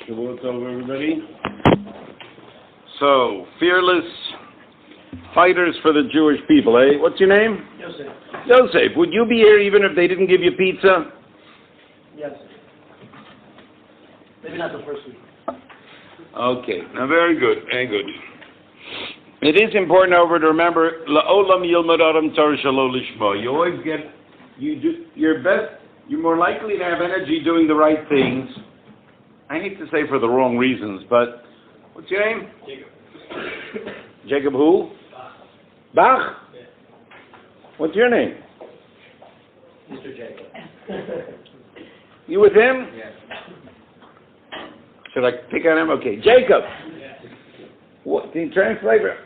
What's over, everybody? So, fearless fighters for the Jewish people, eh? What's your name? Yosef. Yosef. Would you be here even if they didn't give you pizza? Yes. Maybe not the first week. Okay. Now, very good. Very good. It is important, however, to remember, La'olam yilmad adam Torah shelo lishma. You always you do your best. You're more likely to have energy doing the right things. I hate to say for the wrong reasons, but what's your name? Jacob. Jacob who? Bach? Yeah. What's your name? Mr. Jacob. You with him? Yes. Should I pick on him? Okay. Jacob. Yes. What, can you translate it?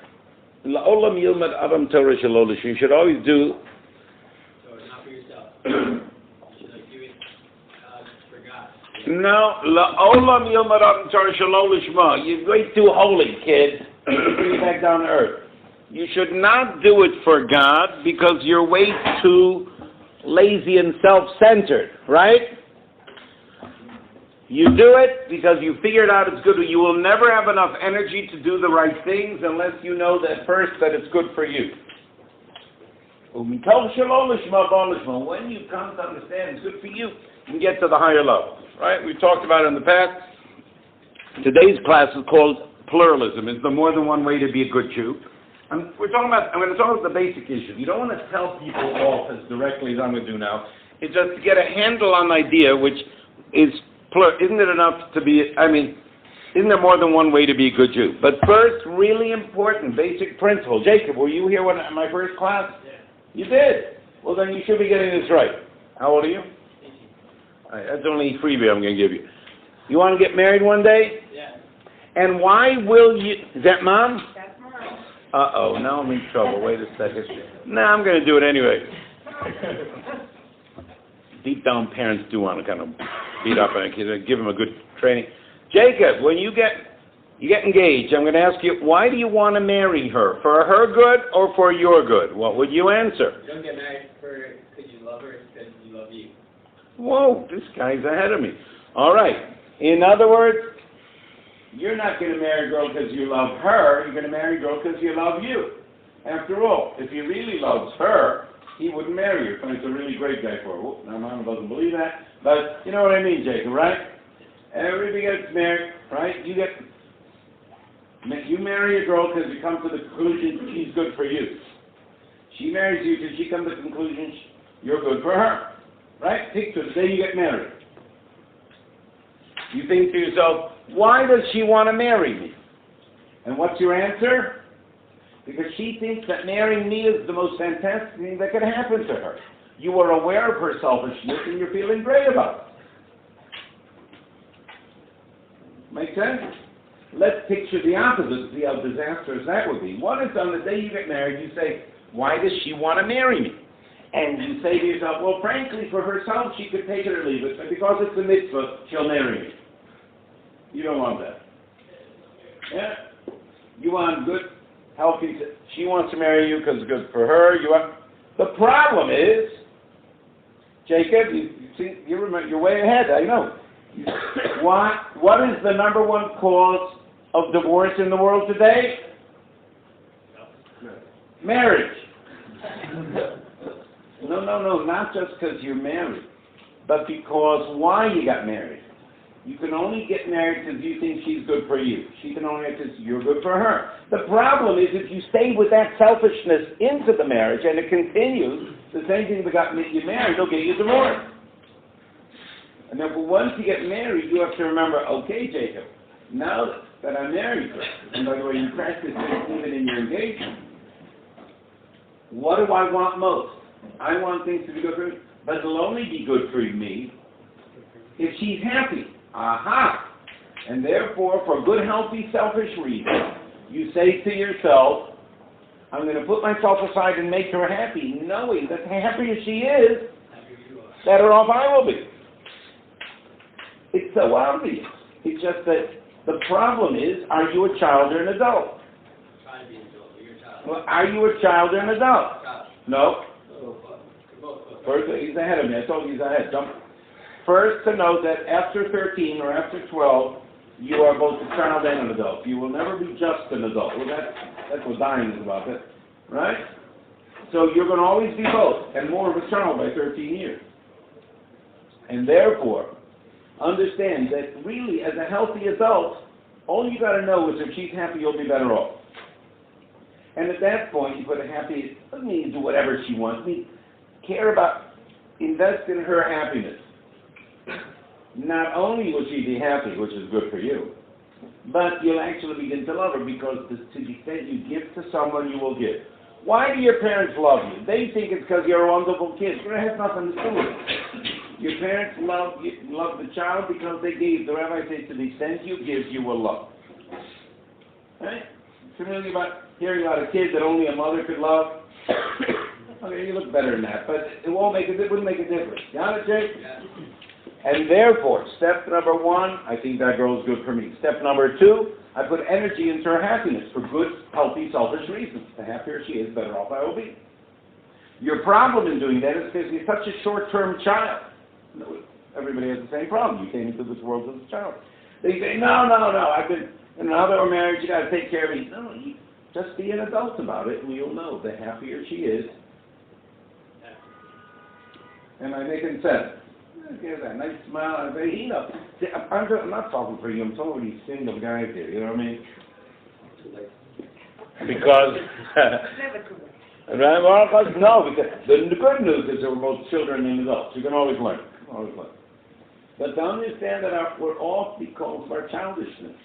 La'olam yilmad adam Torah shelo lishma. You should always do. So it's not for yourself. You should do it for God. No, la'olam yilmad adam Torah shelo lishma. You're way too holy, kid. Bring you back down to earth. You should not do it for God because you're way too lazy and self-centered, right? You do it because you figured out it's good. You will never have enough energy to do the right things unless you know that first that it's good for you. When you come to understand it's good for you, you can get to the higher level, right? We've talked about it in the past. Today's class is called Pluralism. Is there more than one way to be a good Jew? I'm going to talk about the basic issue. You don't want to tell people off as directly as I'm going to do now. It's just to get a handle on the idea, which is, isn't it enough to be, isn't there more than one way to be a good Jew? But first, really important, basic principle. Jacob, were you here in my first class? Yeah. You did? Well, then you should be getting this right. How old are you? 18. All right, that's the only freebie I'm going to give you. You want to get married one day? Yeah. And why will you, is that Mom? Uh-oh, now I'm in trouble. Wait a second. No, I'm going to do it anyway. Deep down, parents do want to kind of beat up on a kid, give them a good training. Jacob, when you get engaged, I'm going to ask you, why do you want to marry her? For her good or for your good? What would you answer? You don't get married because you love her, it's because you love you. Whoa, this guy's ahead of me. All right. In other words, you're not going to marry a girl because you love her. You're going to marry a girl because you love you. After all, if he really loves her, he wouldn't marry her. He's a really great guy for her. Whoop, now, Mom doesn't believe that. But you know what I mean, Jacob, right? Everybody gets married, right? You marry a girl because you come to the conclusion she's good for you. She marries you because she comes to the conclusion you're good for her. Right? Take to the day you get married. You think to yourself, why does she want to marry me? And what's your answer? Because she thinks that marrying me is the most fantastic thing that could happen to her. You are aware of her selfishness and you're feeling great about it. Make sense? Let's picture the opposite, see how disastrous that would be. What if on the day you get married you say, why does she want to marry me? And you say to yourself, well, frankly, for herself, she could take it or leave it, but because it's a mitzvah, she'll marry me. You don't want that. Yeah? You want good, healthy, she wants to marry you because it's good for her. The problem is, Jacob, you're way ahead, I know. What is the number one cause of divorce in the world today? Marriage. No, not just because you're married, but because why you got married. You can only get married because you think she's good for you. She can only because you're good for her. The problem is if you stay with that selfishness into the marriage and it continues, the same thing that got you married, they'll get you divorced. And therefore, once you get married, you have to remember, okay, Jacob, now that I'm married, and by the way, you practice this even in your engagement, what do I want most? I want things to be good for me, but it'll only be good for me if she's happy. Aha! And therefore, for good, healthy, selfish reasons, you say to yourself, I'm going to put myself aside and make her happy, knowing that the happier she is, better off I will be. It's so obvious. It's just that the problem is, are you a child or an adult? Try to be an adult, but you're a child. Well, are you a child or an adult? Child. No. Both. First, he's ahead of me. I told you he's ahead. First, to know that after 13 or after 12, you are both a child and an adult. You will never be just an adult. Well, that's what dying is about, it, right? So you're going to always be both, and more of a child by 13 years. And therefore, understand that really, as a healthy adult, all you got to know is if she's happy, you'll be better off. And at that point, you put a happy, doesn't mean do whatever she wants. I mean, care about, invest in her happiness. Not only will she be happy, which is good for you, but you'll actually begin to love her because to the extent you give to someone, you will give. Why do your parents love you? They think it's because you're a wonderful kid. It has nothing to do with it. Your parents love the child because they gave. The rabbi says to the extent you give, you will love. Right? Familiar about hearing about a kid that only a mother could love? Okay, you look better than that, but it wouldn't make a difference. Got it, Jake? Yeah. And therefore, step number one, I think that girl is good for me. Step number two, I put energy into her happiness for good, healthy, selfish reasons. The happier she is, the better off I will be. Your problem in doing that is because you're such a short-term child. Everybody has the same problem. You came into this world as a child. They say, no, I've been, now that we're married, you got to take care of me. No, you just be an adult about it, and you'll know the happier she is. Am I making sense? Give that nice smile and say, see, I'm not talking for you, I'm talking for these single guys here, you know what I mean? Because, no, because the good news is that we're both children and adults. You can always learn, But to understand that we're all because of our childishness.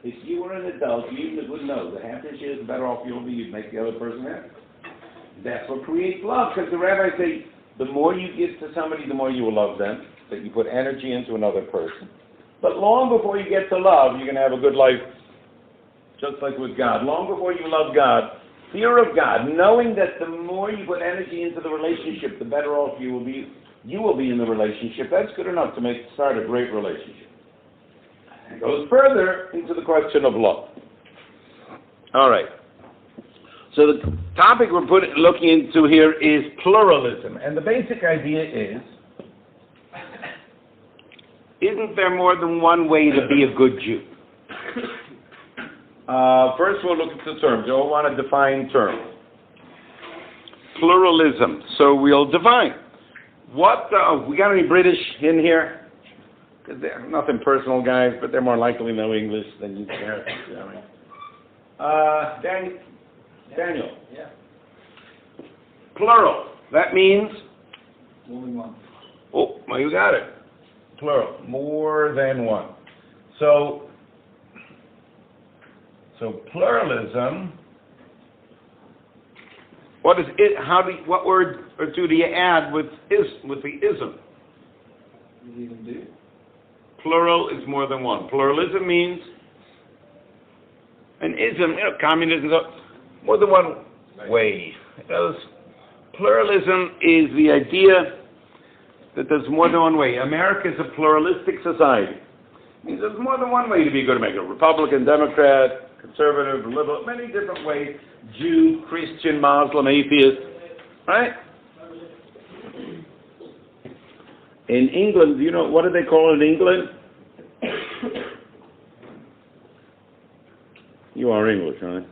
If you were an adult, you would know the happier she is, the better off you'll be, you'd make the other person happy. That's what creates love, because the rabbis say, the more you give to somebody, the more you will love them, that you put energy into another person. But long before you get to love, you're going to have a good life, just like with God. Long before you love God, fear of God, knowing that the more you put energy into the relationship, the better off you will be in the relationship. That's good enough to start a great relationship. It goes further into the question of love. All right. So the topic we're looking into here is pluralism. And the basic idea is, isn't there more than one way to be a good Jew? First we'll look at the terms. You all want to define terms. Pluralism. So we'll define. We got any British in here? Because they're nothing personal, guys, but they're more likely to know English than you care. Daniel. Yeah. Plural. That means? More than one. Oh, well, you got it. Plural. More than one. So pluralism. What is it? What word or two do you add with the ism? Even do. Plural is more than one. Pluralism means an ism. Communism. More than one way. Because pluralism is the idea that there's more than one way. America is a pluralistic society. It means there's more than one way to be good American. Republican, Democrat, conservative, liberal, many different ways. Jew, Christian, Muslim, atheist. Right? In England, do you know, what do they call it in England? You are English, right?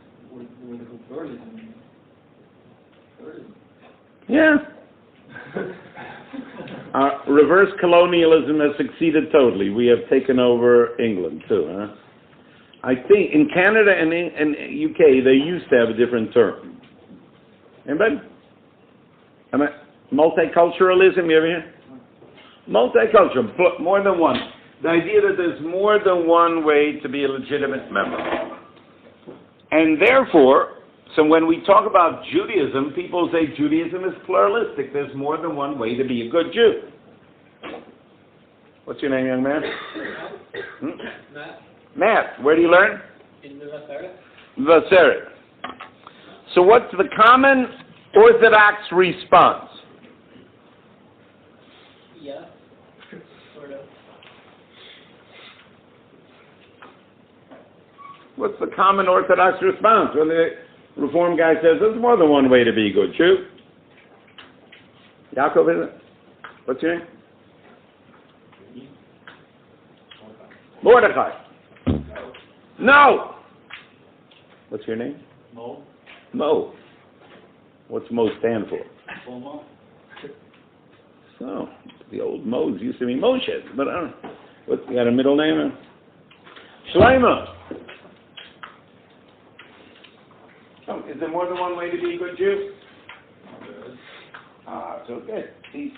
Yeah. Reverse colonialism has succeeded totally. We have taken over England too, huh? I think in Canada and UK they used to have a different term. Anybody? Multiculturalism, you ever hear? Multicultural, more than one. The idea that there's more than one way to be a legitimate member. And therefore, so when we talk about Judaism, people say Judaism is pluralistic. There's more than one way to be a good Jew. What's your name, young man? Matt. Matt. Where do you learn? In the Vaseret. Vaseret. So what's the common Orthodox response? Yeah. Sort of. What's the common Orthodox response when the Reform guy says there's more than one way to be a good Jew? Yaakov, is it? What's your name? Mordechai. No! What's your name? Mo? Mo. What's Mo stand for? Mo? So, the old Mo's used to be Moshe, but I don't know. What, you got a middle name? Shlomo. Oh, is there more than one way to be a good Jew? Good. So good. See,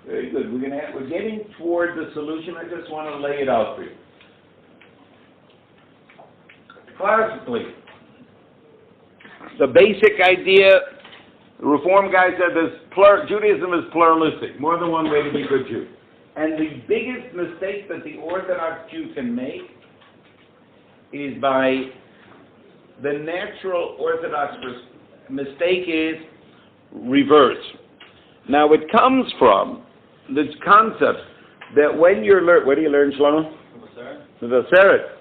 very good. We're getting toward the solution. I just want to lay it out for you. Classically, the basic idea, the Reform guy said Judaism is pluralistic, more than one way to be a good Jew. And the biggest mistake that the Orthodox Jew can make is by the natural Orthodox mistake is reverse. Now it comes from this concept that when you're where do you learn, Shlomo? The Vaseret.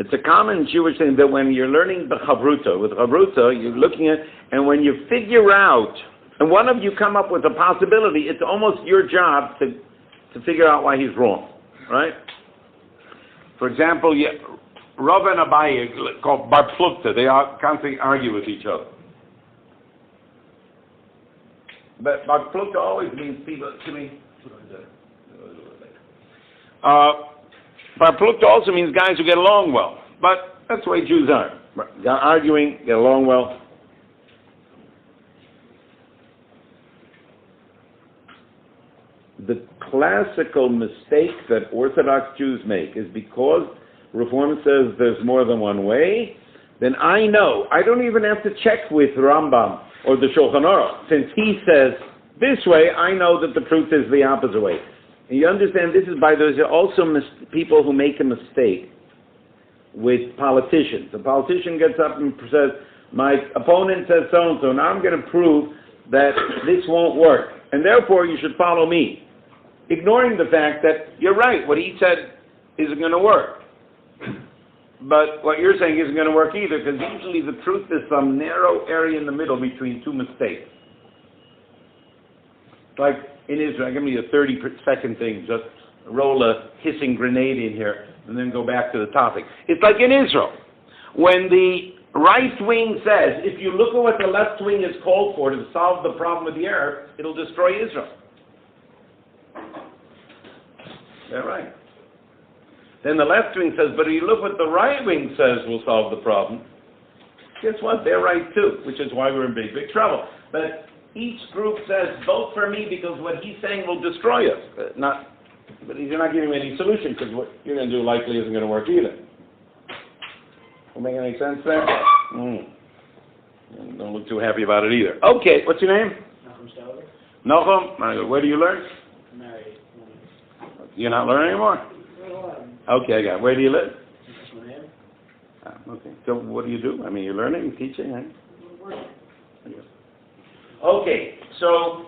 It's a common Jewish thing that when you're learning the Chavruta, with Chavruta, you're looking at, and when you figure out, and one of you come up with a possibility, it's almost your job to figure out why he's wrong, right? For example, Rav and Abaye, called Bar Plukta, they constantly argue with each other. But Bar Plukta always means people, Bar Plukta also means guys who get along well. But that's the way Jews are. Arguing, get along well. The classical mistake that Orthodox Jews make is because Reform says there's more than one way, then I know. I don't even have to check with Rambam or the Shulchan Aruch. Since he says this way, I know that the truth is the opposite way. And you understand, this is by those also people who make a mistake with politicians. A politician gets up and says, my opponent says so-and-so, now I'm going to prove that this won't work, and therefore you should follow me. Ignoring the fact that you're right, what he said isn't going to work. But what you're saying isn't going to work either, because usually the truth is some narrow area in the middle between two mistakes. Like in Israel, give me a 30-second thing, just roll a hissing grenade in here, and then go back to the topic. It's like in Israel, when the right wing says, if you look at what the left wing is called for to solve the problem with the Arab, it'll destroy Israel. They're right. Then the left wing says, but if you look what the right wing says will solve the problem, guess what? They're right too, which is why we're in big, big trouble. But each group says, vote for me because what he's saying will destroy us. But you're not giving me any solution because what you're going to do likely isn't going to work either. Will make any sense there? Don't look too happy about it either. Okay, what's your name? Nochum. Where do you learn? Married. You're not learning anymore? Okay, I got it. Where do you live? Okay. So what do you do? I mean, you're learning, teaching, right? Okay, so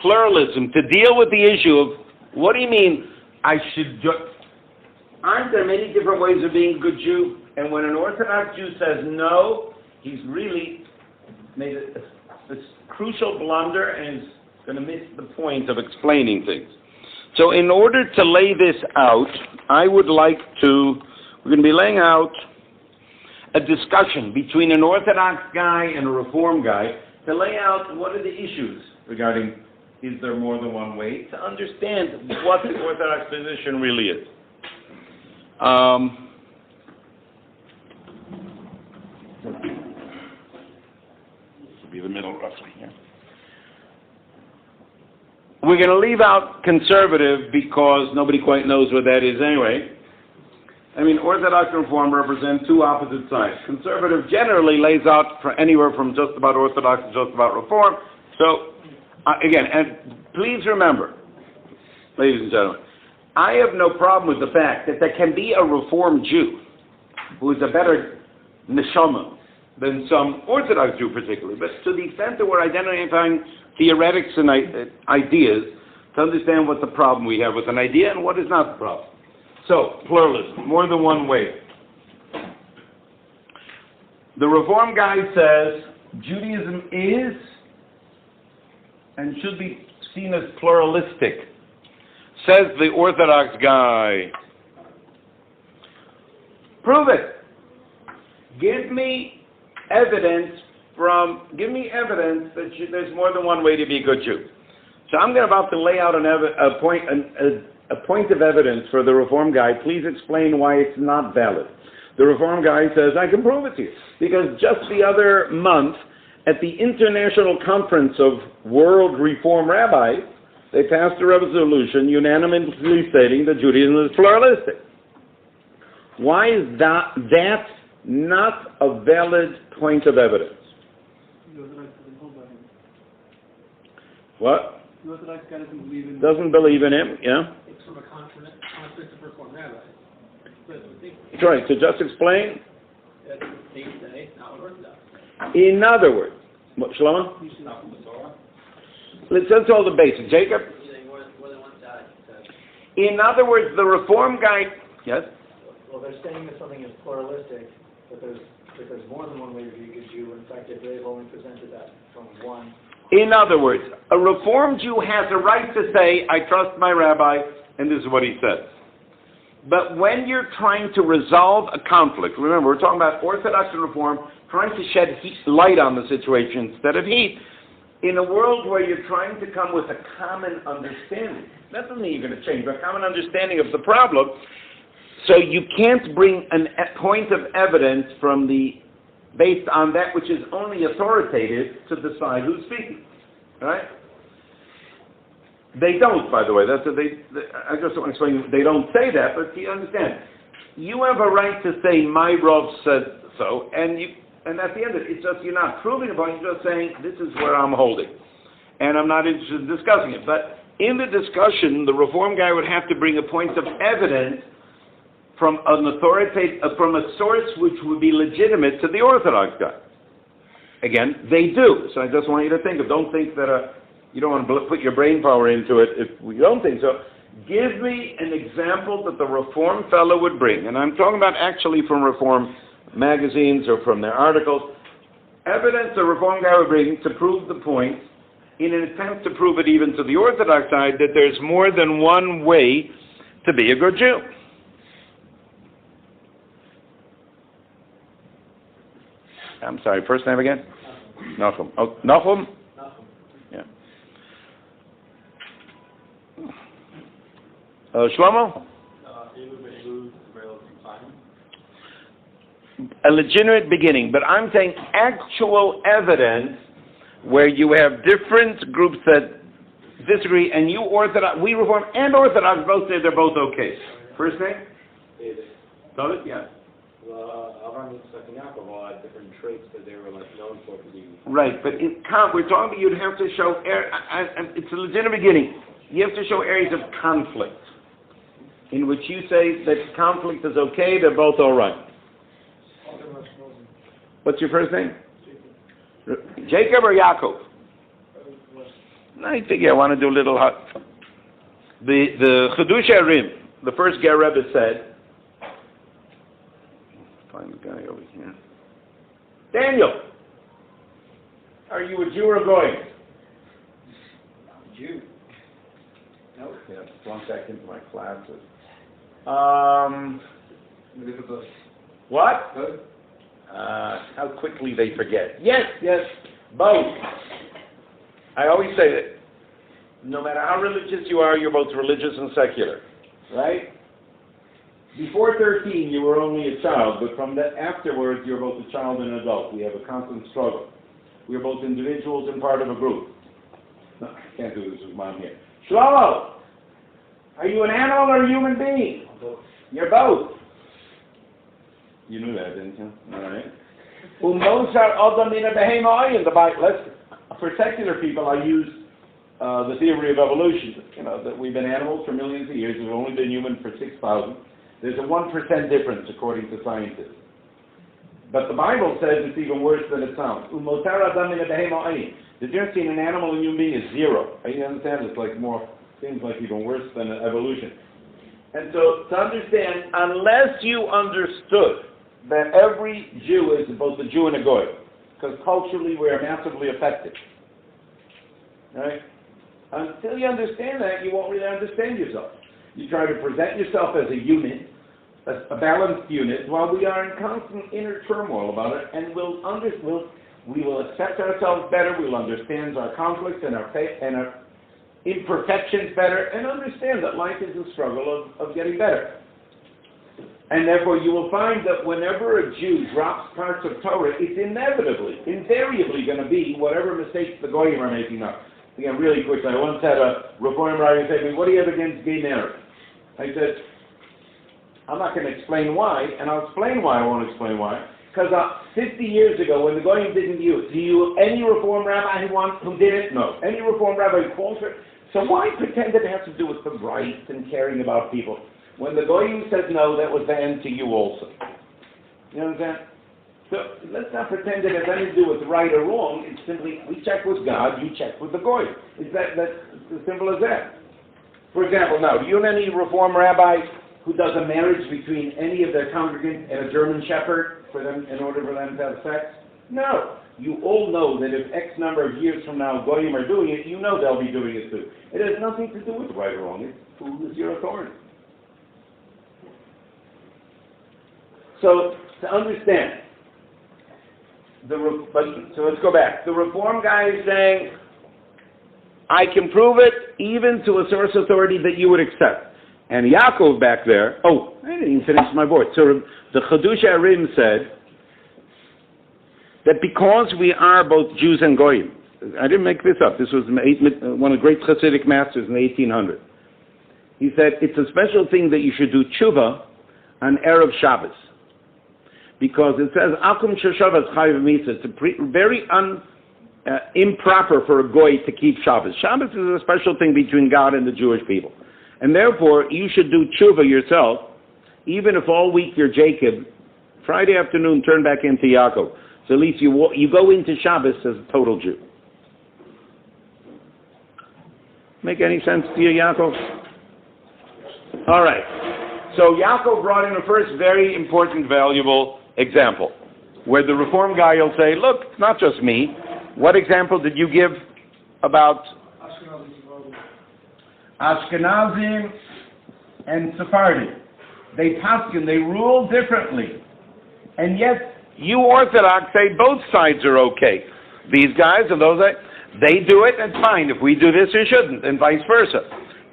pluralism, to deal with the issue of what do you mean aren't there many different ways of being a good Jew? And when an Orthodox Jew says no, he's really made a crucial blunder and is going to miss the point of explaining things. So in order to lay this out, I would like to, we're going to be laying out a discussion between an Orthodox guy and a Reform guy to lay out what are the issues regarding is there more than one way, to understand what the Orthodox position really is. This will be the middle roughly here. We're going to leave out conservative because nobody quite knows what that is anyway. I mean, Orthodox and Reform represent two opposite sides. Conservative generally lays out for anywhere from just about Orthodox to just about Reform. So, again, and please remember, ladies and gentlemen, I have no problem with the fact that there can be a Reform Jew who is a better neshama than some Orthodox Jew particularly. But to the extent that we're identifying theoretics and ideas, to understand what the problem we have with an idea and what is not the problem. So, pluralism, more than one way. The Reform guy says Judaism is and should be seen as pluralistic. Says the Orthodox guy. Prove it. Give me evidence that there's more than one way to be a good Jew. So I'm about to lay out a point of evidence for the Reform guy. Please explain why it's not valid. The Reform guy says, I can prove it to you. Because just the other month, at the International Conference of World Reform Rabbis, they passed a resolution unanimously stating that Judaism is pluralistic. Why is that not a valid point of evidence? What? The Orthodox guy doesn't believe in... Doesn't believe in him, yeah? It's from a conference of Reform rabbis. That's right, so just explain. That's what they say, not what Orthodox. In other words, what, Shlomo? Not from the Torah. Let's all the basics. Jacob? More than one side. In other words, the Reform guy... Yes? Well, they're saying that something is pluralistic, but there's more than one way to be a good Jew. In fact, if they've only presented that from one. In other words, a Reform Jew has a right to say, I trust my rabbi, and this is what he says. But when you're trying to resolve a conflict, remember, we're talking about Orthodox and Reform, trying to shed light on the situation instead of heat, in a world where you're trying to come with a common understanding. That doesn't mean you're going to change, but a common understanding of the problem. So you can't bring a point of evidence based on that which is only authoritative to decide who's speaking. Right? They don't, by the way. I just want to explain. They don't say that, but you understand. You have a right to say, my Rav said so, and at the end of it, it's just you're not proving a point, you're just saying, this is where I'm holding. And I'm not interested in discussing it. But in the discussion, the Reform guy would have to bring a point of evidence from from a source which would be legitimate to the Orthodox guy. Again, they do. So I just want you to think of. Don't think that you don't want to put your brain power into it if we don't think so. Give me an example that the Reform fellow would bring, and I'm talking about actually from Reform magazines or from their articles. Evidence the Reform guy would bring to prove the point, in an attempt to prove it even to the Orthodox side, that there's more than one way to be a good Jew. I'm sorry, first name again? Nachum. Oh, Nachum? Yeah. Shlomo? A legitimate beginning, but I'm saying actual evidence where you have different groups that disagree, and you Orthodox, we Reform and Orthodox both say they're both okay. First name? David, yeah. Avraham, Yitzchak, and Yaakov all had different traits that they were known for to be. Right, but we're talking about you'd have to show, it's a legitimate beginning. You have to show areas of conflict in which you say that conflict is okay, they're both all right. What's your first name? Jacob or Yaakov? I think I want to do a little hot. The Chidush Arim, the first Ger Rebbe said, find the guy over here. Daniel, are you a Jew or a Goy? Jew. No. Yeah, flunk back into my classes. What? Good. How quickly they forget. Yes, both. I always say that no matter how religious you are, you're both religious and secular. Right? Before 13, you were only a child, but from that afterwards, you're both a child and an adult. We have a constant struggle. We are both individuals and part of a group. No, I can't do this with Mom here. Shlomo, are you an animal or a human being? Both. You're both. You knew that, didn't you? All right. The Bible. For secular people, I use the theory of evolution. You know, that we've been animals for millions of years. We've only been human for 6,000. There's a 1% difference, according to scientists. But the Bible says it's even worse than it sounds. The difference between an animal and a human being is zero. You understand? It's like seems like even worse than evolution. And so, to understand, unless you understood that every Jew is both a Jew and a Goy, because culturally we are massively affected. Right? Until you understand that, you won't really understand yourself. You try to present yourself as a unit, a balanced unit, while we are in constant inner turmoil about it, and we will accept ourselves better, we'll understand our conflicts and our imperfections better, and understand that life is a struggle of getting better. And therefore you will find that whenever a Jew drops parts of Torah, it's invariably going to be whatever mistakes the Goyim are making up. Again, really quickly, I once had a Reform writer say to me, what do you have against gay marriage? I said, I'm not going to explain why, and I'll explain why I won't explain why. Because 50 years ago, when the Goyim didn't use, do you any Reform rabbi who did it? No. Any Reform rabbi who calls for it? So why pretend that it has to do with the rights and caring about people? When the Goyim said no, that was the end to you also. You understand? So let's not pretend it has anything to do with right or wrong. It's simply, we check with God, you check with the Goyim. That's as simple as that. For example, now, do you know any Reform rabbi who does a marriage between any of their congregants and a German shepherd for them, in order for them to have sex? No. You all know that if X number of years from now Goyim are doing it, you know they'll be doing it too. It has nothing to do with right or wrong. It's who is your authority. So, to understand, so let's go back. The Reform guy is saying, I can prove it even to a source authority that you would accept. And Yaakov back there, I didn't even finish my voice. So the Chadush Arim said that because we are both Jews and Goyim, I didn't make this up, this was one of the great Hasidic masters in the 1800s. He said, it's a special thing that you should do tshuva on Erev Shabbos. Because it says, Akum Shabbos Chayiv Mitzvah. It's very improper for a goy to keep Shabbos. Shabbos is a special thing between God and the Jewish people. And therefore, you should do tshuva yourself, even if all week you're Jacob. Friday afternoon, turn back into Yaakov. So at least you go into Shabbos as a total Jew. Make any sense to you, Yaakov? All right. So Yaakov brought in the first very important, valuable example, where the Reform guy will say, look, it's not just me. What example did you give about Ashkenazim and Sephardim? They paskin, they rule differently. And yet, you Orthodox say both sides are okay. These guys and those guys, they do it, and fine. If we do this, you shouldn't, and vice versa.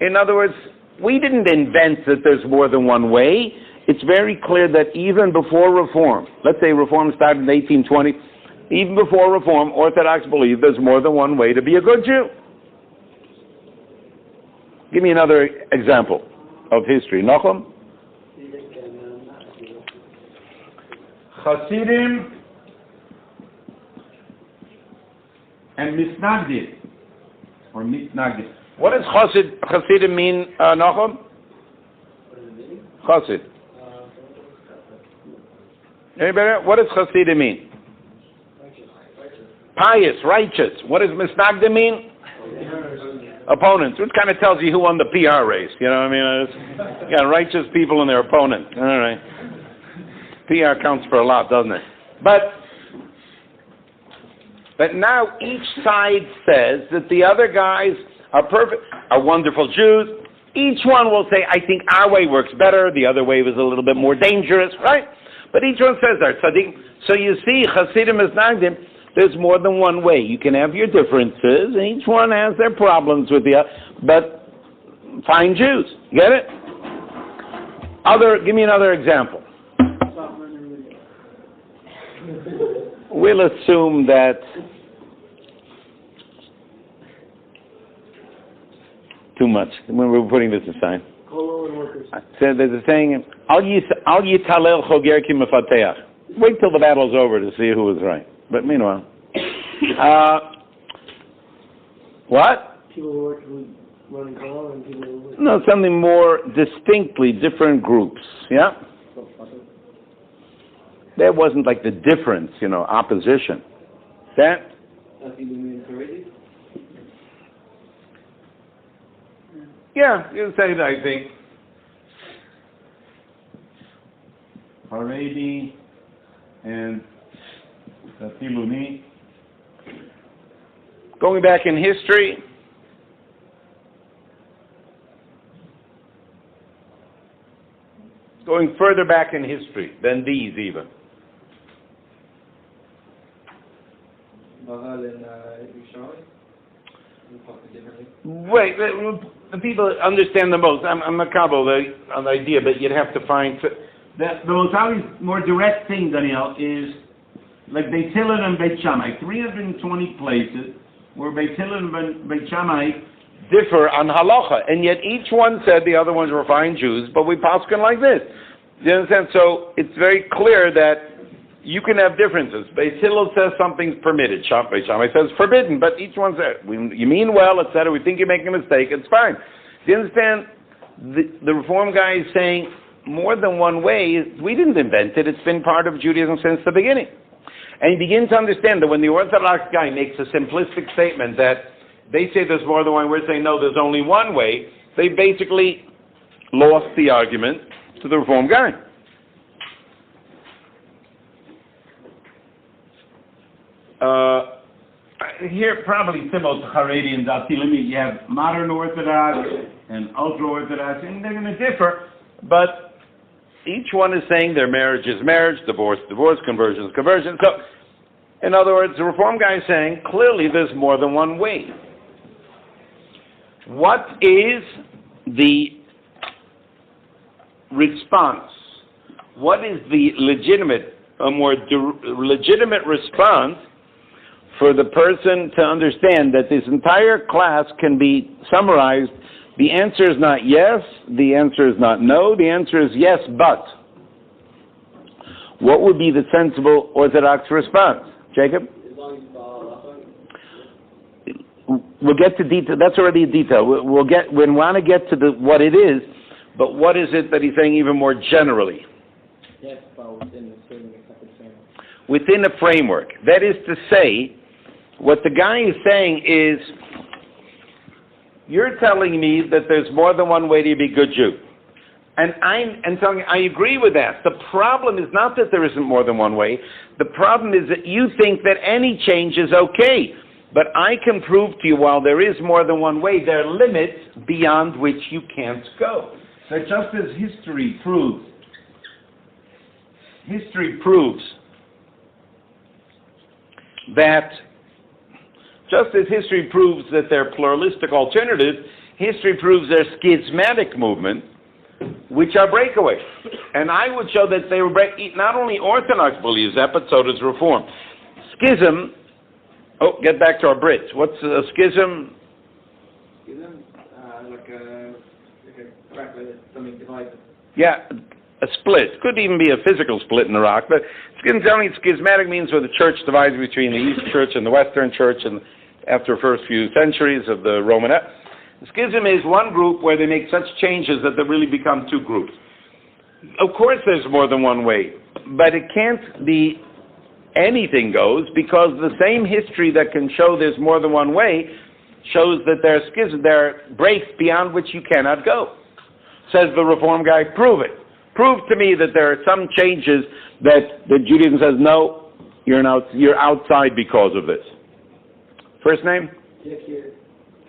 In other words, we didn't invent that there's more than one way. It's very clear that even before Reform, let's say Reform started in 1820, even before Reform, Orthodox believe there's more than one way to be a good Jew. Give me another example of history. Nachum? Hasidim and Misnagdim, or Misnagdim. What does Hasidim mean, Nachum? Chasid. Anybody? What does Hasidim mean? Pious, righteous. What does Misnagdim mean? Opponents. Which kind of tells you who won the PR race. You know what I mean? Righteous people and their opponents. All right. PR counts for a lot, doesn't it? But now each side says that the other guys are perfect, are wonderful Jews. Each one will say, I think our way works better, the other way was a little bit more dangerous, right? But each one says that. So you see, Hasidim is Nagdim, there's more than one way. You can have your differences, and each one has their problems with the other, but fine Jews. Get it? Give me another example. We'll assume that too much when we're putting this aside. So there's a saying, Al yitalel choger ki mefateach. Wait till the battle's over to see who was right. But meanwhile, what? People who work running call and people who work. No, something more distinctly different groups. Yeah. There wasn't like the difference, opposition. That? Yeah, you say that, I think. Haredi and Filuni. Going back in history, going further back in history than these even. Wait, the people understand the most. I'm makabel the idea, but you'd have to find the most obvious, more direct thing, Daniel, is like Beit Hillel and Beit Shammai. 320 places where Beit Hillel and Beit Shammai differ on halacha, and yet each one said the other ones were fine Jews, but we paskin like this. Do you understand? So it's very clear that you can have differences. Beit Hillel says something's permitted. Beit Shammai says forbidden, but each one says, you mean well, etc. We think you're making a mistake. It's fine. Do you understand? The Reform guy is saying more than one way. We didn't invent it. It's been part of Judaism since the beginning. And you begin to understand that when the Orthodox guy makes a simplistic statement that they say there's more than one, we're saying no, there's only one way, they basically lost the argument to the Reform guy. Here, probably similar to Haredi and Datilimi, you have modern Orthodox and ultra-Orthodox, and they're going to differ, but each one is saying their marriage is marriage, divorce, divorce, conversion is conversion. So, in other words, the Reform guy is saying, clearly there's more than one way. What is the response? What is the legitimate response for the person to understand that this entire class can be summarized? The answer is not yes, the answer is not no, the answer is yes, but. What would be the sensible Orthodox response? Jacob? As long as you follow halacha. We'll get to detail. That's already a detail. We want to get to what it is, but what is it that he's saying even more generally? Yes, but within the certain accepted framework. Within a framework. That is to say, what the guy is saying is, you're telling me that there's more than one way to be a good Jew. And I'm telling you, I agree with that. The problem is not that there isn't more than one way. The problem is that you think that any change is okay. But I can prove to you, while there is more than one way, there are limits beyond which you can't go. That just as history proves that there are pluralistic alternatives, history proves there are schismatic movements, which are breakaways. And I would show that they were not only Orthodox believes that, but so does Reform. Schism, get back to our Brits. What's a schism? Schism, like a crack where something divides. Yeah, a split. Could even be a physical split in Iraq, but schismatic means where the church divides between the East Church and the Western Church, and after the first few centuries of the Roman. Schism is one group where they make such changes that they really become two groups. Of course there's more than one way, but it can't be anything goes, because the same history that can show there's more than one way shows that there are schisms, there are breaks beyond which you cannot go. Says the Reform guy, prove it. Prove to me that there are some changes that Judaism says, no, you're outside because of this. First name? Yakir.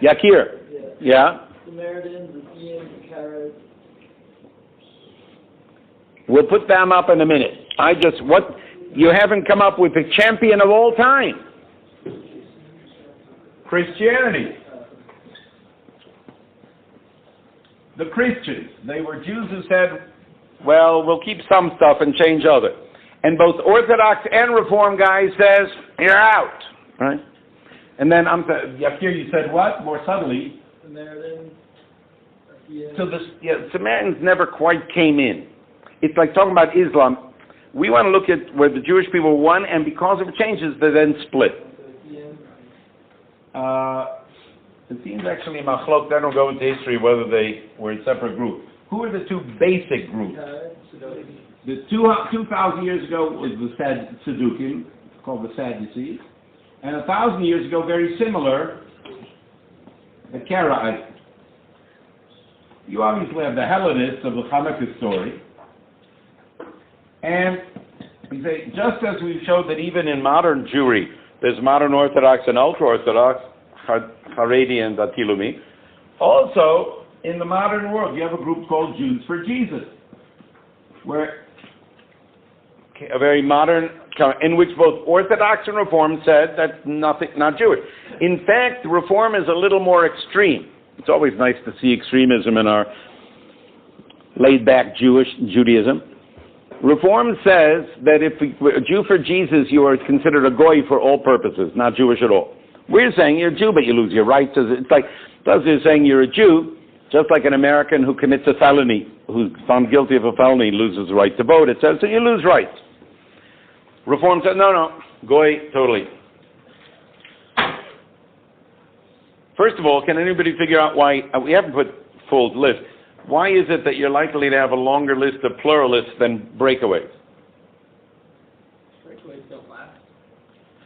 Yakir. Yeah? Samaritans, the Ian, the Carrots. We'll put them up in a minute. You haven't come up with the champion of all time. Christianity. The Christians. They were Jews who said, well, we'll keep some stuff and change other. And both Orthodox and Reform guys says, you're out. Right? And then, Yakir, you said what? More subtly. Samaritans. Yeah. So Samaritans never quite came in. It's like talking about Islam. We want to look at where the Jewish people won, and because of changes, they then split. It seems actually Machlok, they don't go into history whether they were in separate groups. Who are the two basic groups? The 2,000 years ago was the Sadducees, called the Sadducees, and 1,000 years ago, very similar, the Karaites. You obviously have the Hellenists of the Hanukkah story. And we say, just as we've showed that even in modern Jewry, there's modern Orthodox and ultra-Orthodox, Haredi and Datilumi, also in the modern world, you have a group called Jews for Jesus. where a very modern, in which both Orthodox and Reform said that's not Jewish. In fact, Reform is a little more extreme. It's always nice to see extremism in our laid-back Judaism. Reform says that if a Jew for Jesus, you are considered a goy for all purposes, not Jewish at all. We're saying you're a Jew, but you lose your rights. It's like those are saying you're a Jew, just like an American who commits a felony, who's found guilty of a felony, loses the right to vote. It says so you lose rights. Reform said no, goy totally. First of all, can anybody figure out why we haven't put full list? Why is it that you're likely to have a longer list of pluralists than breakaways? Breakaways don't last.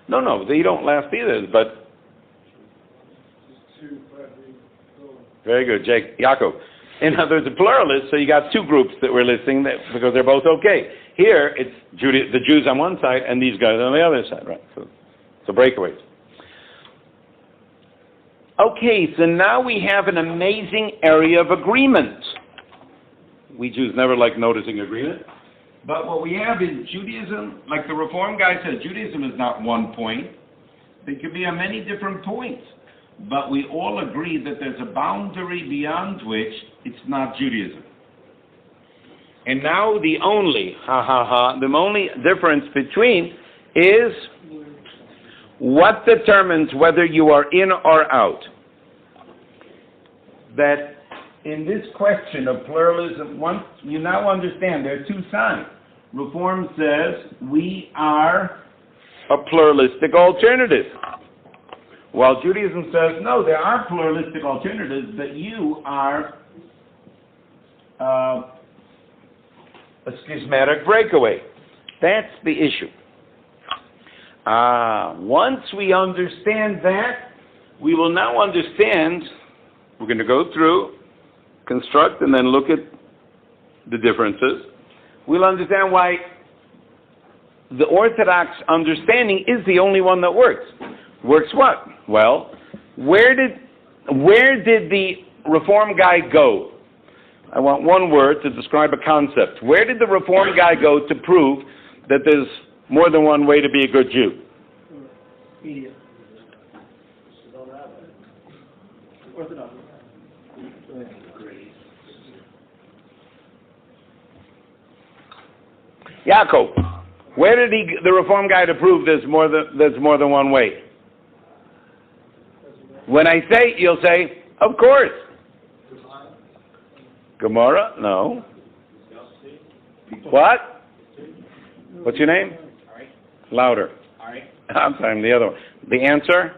No, they don't last either, but... Very good, Yaakov. In other words, a pluralist, so you got two groups that we're listing that, because they're both okay. Here, it's the Jews on one side and these guys on the other side, right? So breakaways. Okay, so now we have an amazing area of agreement. We Jews never like noticing agreement. But what we have is Judaism, like the Reform guy said, Judaism is not one point. It could be on many different points. But we all agree that there's a boundary beyond which it's not Judaism. And now the only difference between is what determines whether you are in or out. That in this question of pluralism, once you now understand there are two sides. Reform says we are a pluralistic alternative, while Judaism says no, there are pluralistic alternatives, but you are a schismatic breakaway. That's the issue. Once we understand that, we will now understand, we're going to go through, construct, and then look at the differences. We'll understand why the Orthodox understanding is the only one that works. Works what? Well, where did the Reform guy go? I want one word to describe a concept. Where did the Reform guy go to prove that there's more than one way to be a good Jew? Media. Orthodox. Yaakov, where did the Reform guy to prove there's more than one way? When I say, you'll say, of course. Gemara? No. What? What's your name? Louder. I'm sorry, the other one. The answer?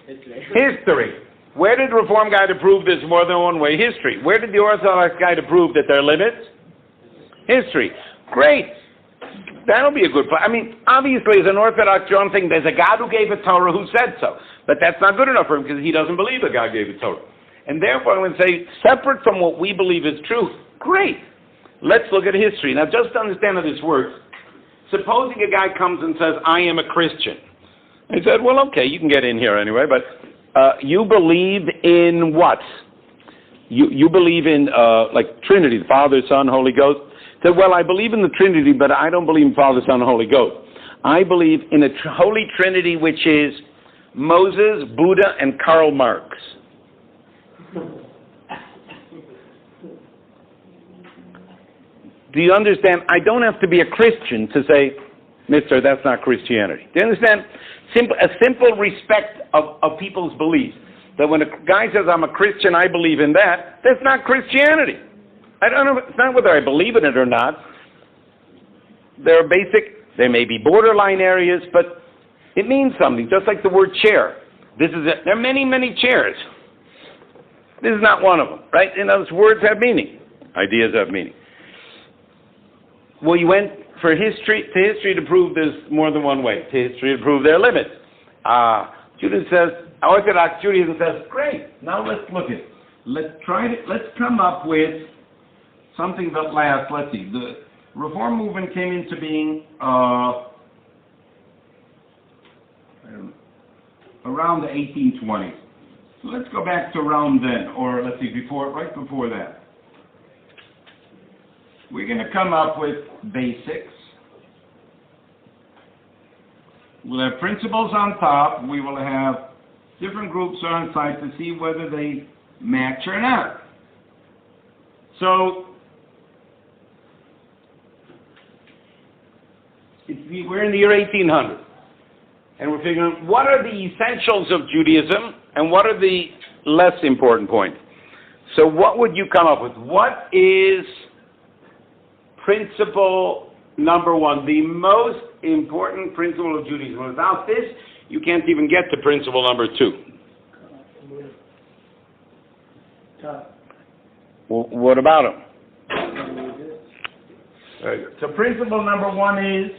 History. Where did the Reform guy to prove there's more than one way? History. Where did the Orthodox guy to prove that there are limits? History. Great. That'll be a good point. I mean, obviously, as an Orthodox Jew, I'm thinking there's a God who gave a Torah who said so. But that's not good enough for him because he doesn't believe that God gave a Torah. And therefore, I'm going to say, separate from what we believe is true, great. Let's look at history. Now, just to understand how this works, supposing a guy comes and says, I am a Christian. I said, well, okay, you can get in here anyway, but you believe in what? You believe in, like, Trinity, the Father, Son, Holy Ghost. I said, well, I believe in the Trinity, but I don't believe in Father, Son, Holy Ghost. I believe in a Holy Trinity, which is Moses, Buddha, and Karl Marx. Do you understand? I don't have to be a Christian to say, mister, that's not Christianity. Do you understand? A simple respect of people's beliefs. That when a guy says, I'm a Christian, I believe in that, that's not Christianity. I don't know, it's not whether I believe in it or not. There may be borderline areas, but it means something, just like the word chair. There are many, many chairs. This is not one of them, right? In other words, words have meaning. Ideas have meaning. Well, you went to history to prove there's more than one way. To history to prove there are limits. Judaism says, Orthodox Judaism says, great, now let's look at it. Let's come up with something that lasts. Let's see. The Reform movement came into being around the 1820s. So let's go back to around then, or let's see, right before that. we're going to come up with basics. We'll have principles on top. We will have different groups on site to see whether they match or not. So, we're in the year 1800, and we're figuring what are the essentials of Judaism and what are the less important points. So what would you come up with? What is principle number one, the most important principle of Judaism? Without this, you can't even get to principle number two. Well, what about them? Very good. So principle number one is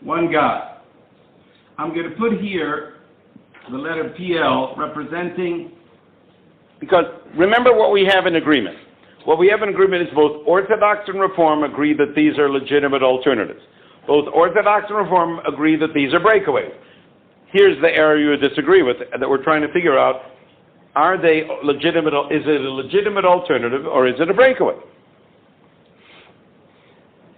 one God. I'm going to put here the letter PL representing, because remember what we have in agreement. What we have in agreement is both Orthodox and Reform agree that these are legitimate alternatives. Both Orthodox and Reform agree that these are breakaways. Here's the area you would disagree with, that we're trying to figure out, are they legitimate, is it a legitimate alternative or is it a breakaway?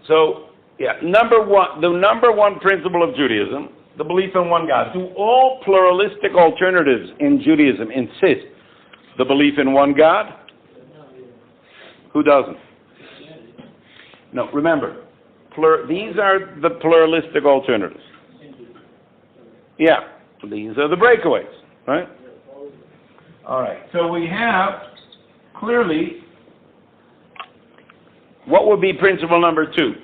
So, yeah, the number one principle of Judaism, the belief in one God. Do all pluralistic alternatives in Judaism insist the belief in one God? Who doesn't? No, remember, these are the pluralistic alternatives. Yeah, these are the breakaways, right? All right, so we have clearly, what would be principle number two?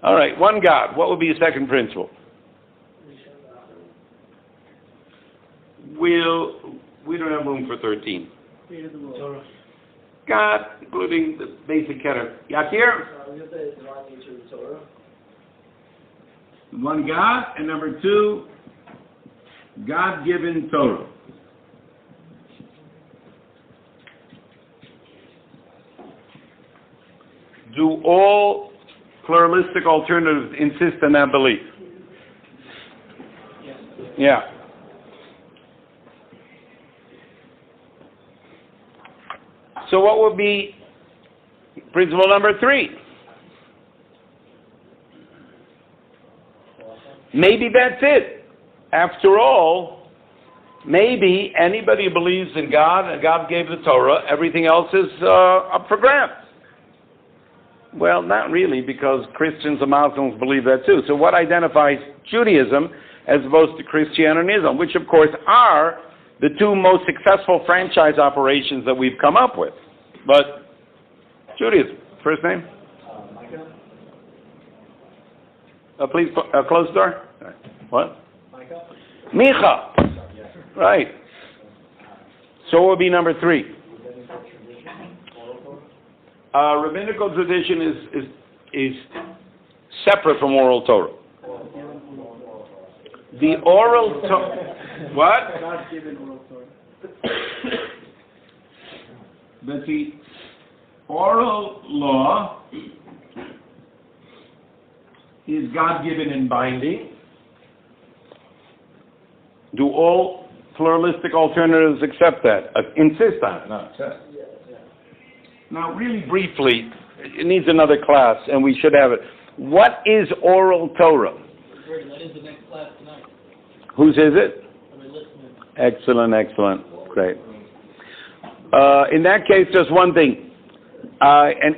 All right, one God. What would be the second principle? We don't have room for 13. God, including the basic category. Yakir? One God, and number two, God-given Torah. Do all pluralistic alternatives insist on that belief? Yeah. So what would be principle number three? Maybe that's it. After all, maybe anybody who believes in God and God gave the Torah, everything else is up for grabs. Well, not really, because Christians and Muslims believe that too. So what identifies Judaism as opposed to Christianity and Islam, which of course are the two most successful franchise operations that we've come up with. But Judaism, first name? Micah. Please close the door. What? Micah. Micha. Right. So what would be number three? Rabbinical tradition is separate from oral Torah. The oral Torah. What? God given oral Torah. But the oral law is God-given and binding. Do all pluralistic alternatives accept that? Insist on it, not accept. Now, really briefly, it needs another class, and we should have it. What is oral Torah? That is the next class tonight. Whose is it? I'll be listening. Excellent, excellent. Great. In that case, just one thing. And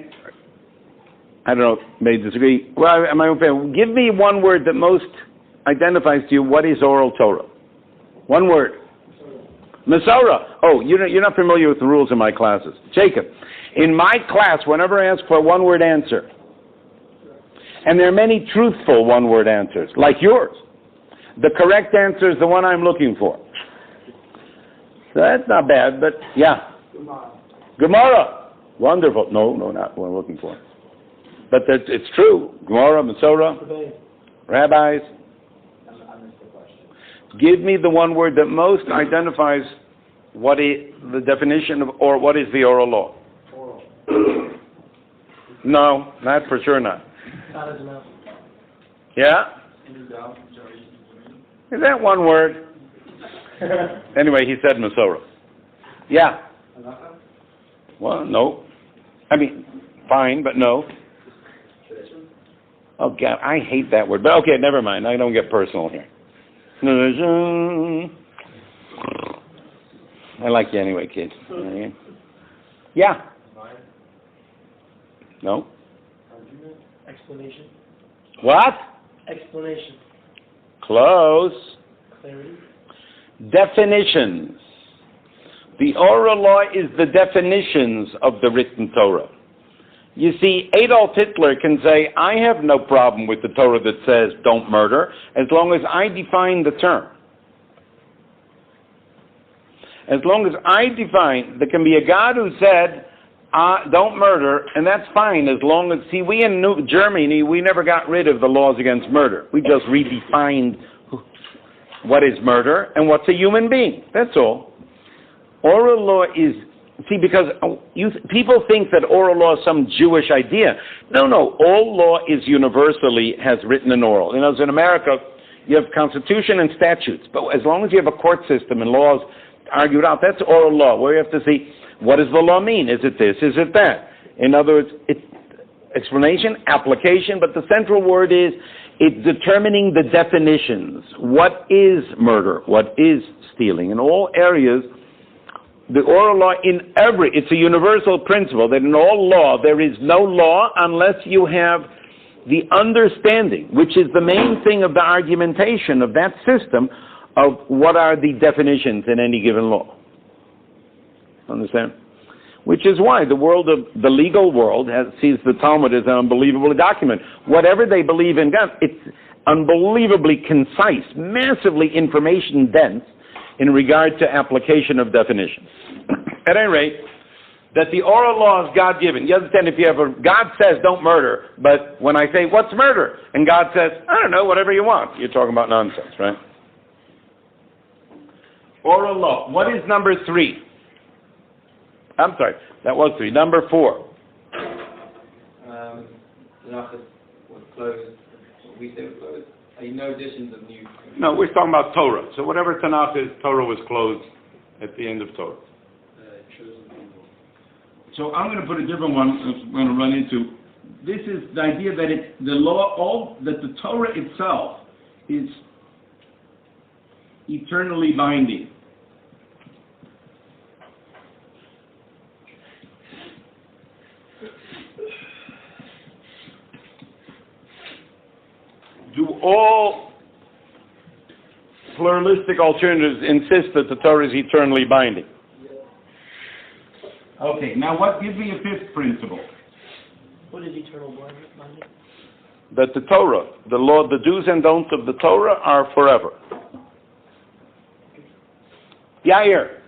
I don't know, may disagree. Well, my own fan. Give me one word that most identifies to you what is oral Torah. One word. Masorah. Oh, you're not familiar with the rules in my classes. Jacob. In my class, whenever I ask for a one-word answer, and there are many truthful one-word answers, like yours, the correct answer is the one I'm looking for. So that's not bad, but yeah. Gemara. Wonderful. No, not what I'm looking for. But it's true. Gemara, Masorah, rabbis. Give me the one word that most identifies what is the definition of, or what is the oral law. No, not for sure not. Yeah? Is that one word? Anyway, he said Masorah. Yeah. Well, no. I mean, fine, but no. Tradition? Oh, God, I hate that word. But okay, never mind. I don't get personal here. I like you anyway, kid. Yeah. Mind, No. argument, explanation, What? explanation, Close. clarity, Definitions. The oral law is the definitions of the written Torah. You see, Adolf Hitler can say, I have no problem with the Torah that says don't murder, as long as I define the term. As long as I define, there can be a God who said, don't murder, and that's fine, as long as, see, we in Germany, we never got rid of the laws against murder. We just redefined what is murder and what's a human being. That's all. Oral law is, see, because people think that oral law is some Jewish idea. No, all law is universally, has written and oral. You know, in America, you have constitution and statutes, but as long as you have a court system and laws argued out, that's oral law, where you have to see, what does the law mean? Is it this? Is it that? In other words, it's explanation, application, but the central word is, it's determining the definitions. What is murder? What is stealing? In all areas, the oral law it's a universal principle that in all law, there is no law unless you have the understanding, which is the main thing of the argumentation of that system of what are the definitions in any given law. Understand? Which is why the legal world sees the Talmud as an unbelievable document. Whatever they believe in God, it's unbelievably concise, massively information dense in regard to application of definitions. At any rate, that the oral law is God-given. You understand, if you have God says don't murder, but when I say, what's murder? And God says, I don't know, whatever you want. You're talking about nonsense, right? Oral law. What is number 3? I'm sorry, that was 3. Number 4. Tanakh was closed. What we say was closed. No additions of new. No, we're talking about Torah. So whatever Tanakh is, Torah was closed at the end of Torah. Chosen people. So I'm going to put a different one. I'm going to run into. This is the idea that the law, that the Torah itself is eternally binding. Do all pluralistic alternatives insist that the Torah is eternally binding? Okay, now give me a 5th principle. what is eternal binding? That the Torah, the law, the do's and don'ts of the Torah are forever. Yair.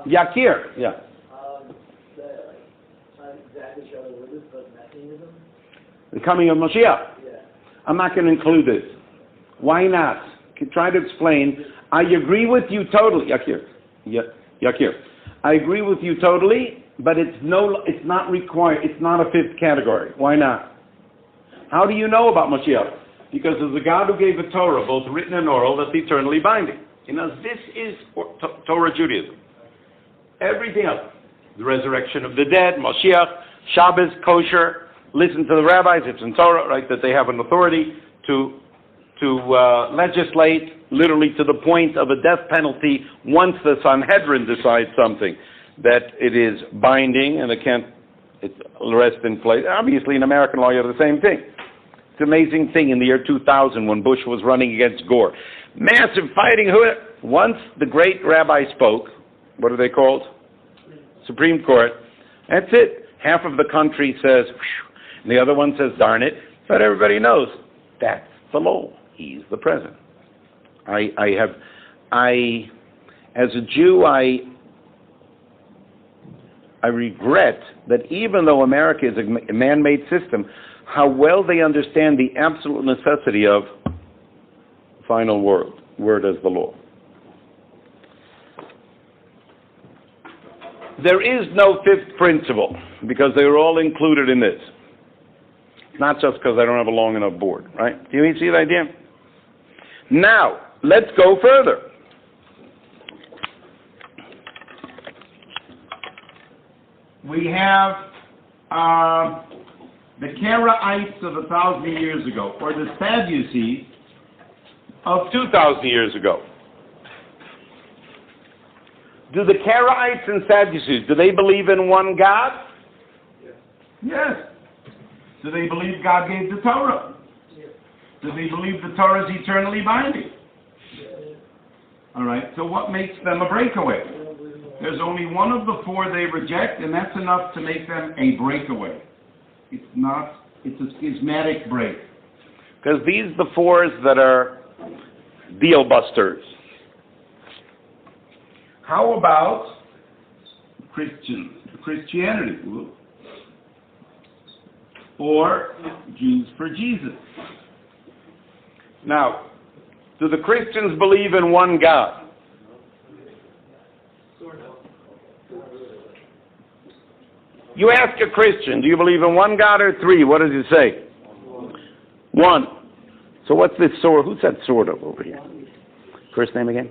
Yakir. Yeah. Not exactly sure what it is, but Messianism? The coming of Mashiach. Yeah. I'm not going to include this. Why not? Try to explain. I agree with you totally. Yakir. Yakir. I agree with you totally, but it's not required. It's not a 5th category. Why not? How do you know about Mashiach? Because there's a God who gave a Torah, both written and oral, that's eternally binding. You know, this is Torah Judaism. Everything else, the resurrection of the dead, Mashiach, Shabbos, kosher, listen to the rabbis, it's in Torah, right, that they have an authority to legislate, literally to the point of a death penalty once the Sanhedrin decides something, that it is binding and it's rest in place. Obviously, in American law, you have the same thing. It's an amazing thing in the year 2000 when Bush was running against Gore. Massive fighting. Once the great rabbi spoke, what are they called? Supreme Court. That's it. Half of the country says, whew, and the other one says, darn it. But everybody knows that's the law. He's the president. As a Jew, I regret that even though America is a man-made system, how well they understand the absolute necessity of final word as the law. There is no 5th principle because they are all included in this. Not just because I don't have a long enough board, right? Do you see the idea? Now, let's go further. we have the Karaites of 1,000 years ago, or the Sadducees of 2,000 years ago. Do the Karaites and Sadducees, do they believe in one God? Yes. Do they believe God gave the Torah? Yes. Do they believe the Torah is eternally binding? Yes. All right, so what makes them a breakaway? There's only one of the four they reject, and that's enough to make them a breakaway. It's a schismatic break. Because these are the fours that are deal busters. How about Christianity? Or Jews for Jesus? Now, do the Christians believe in one God? You ask a Christian, do you believe in one God or three? What does he say? One. So what's this sort? Who said sort of over here? First name again?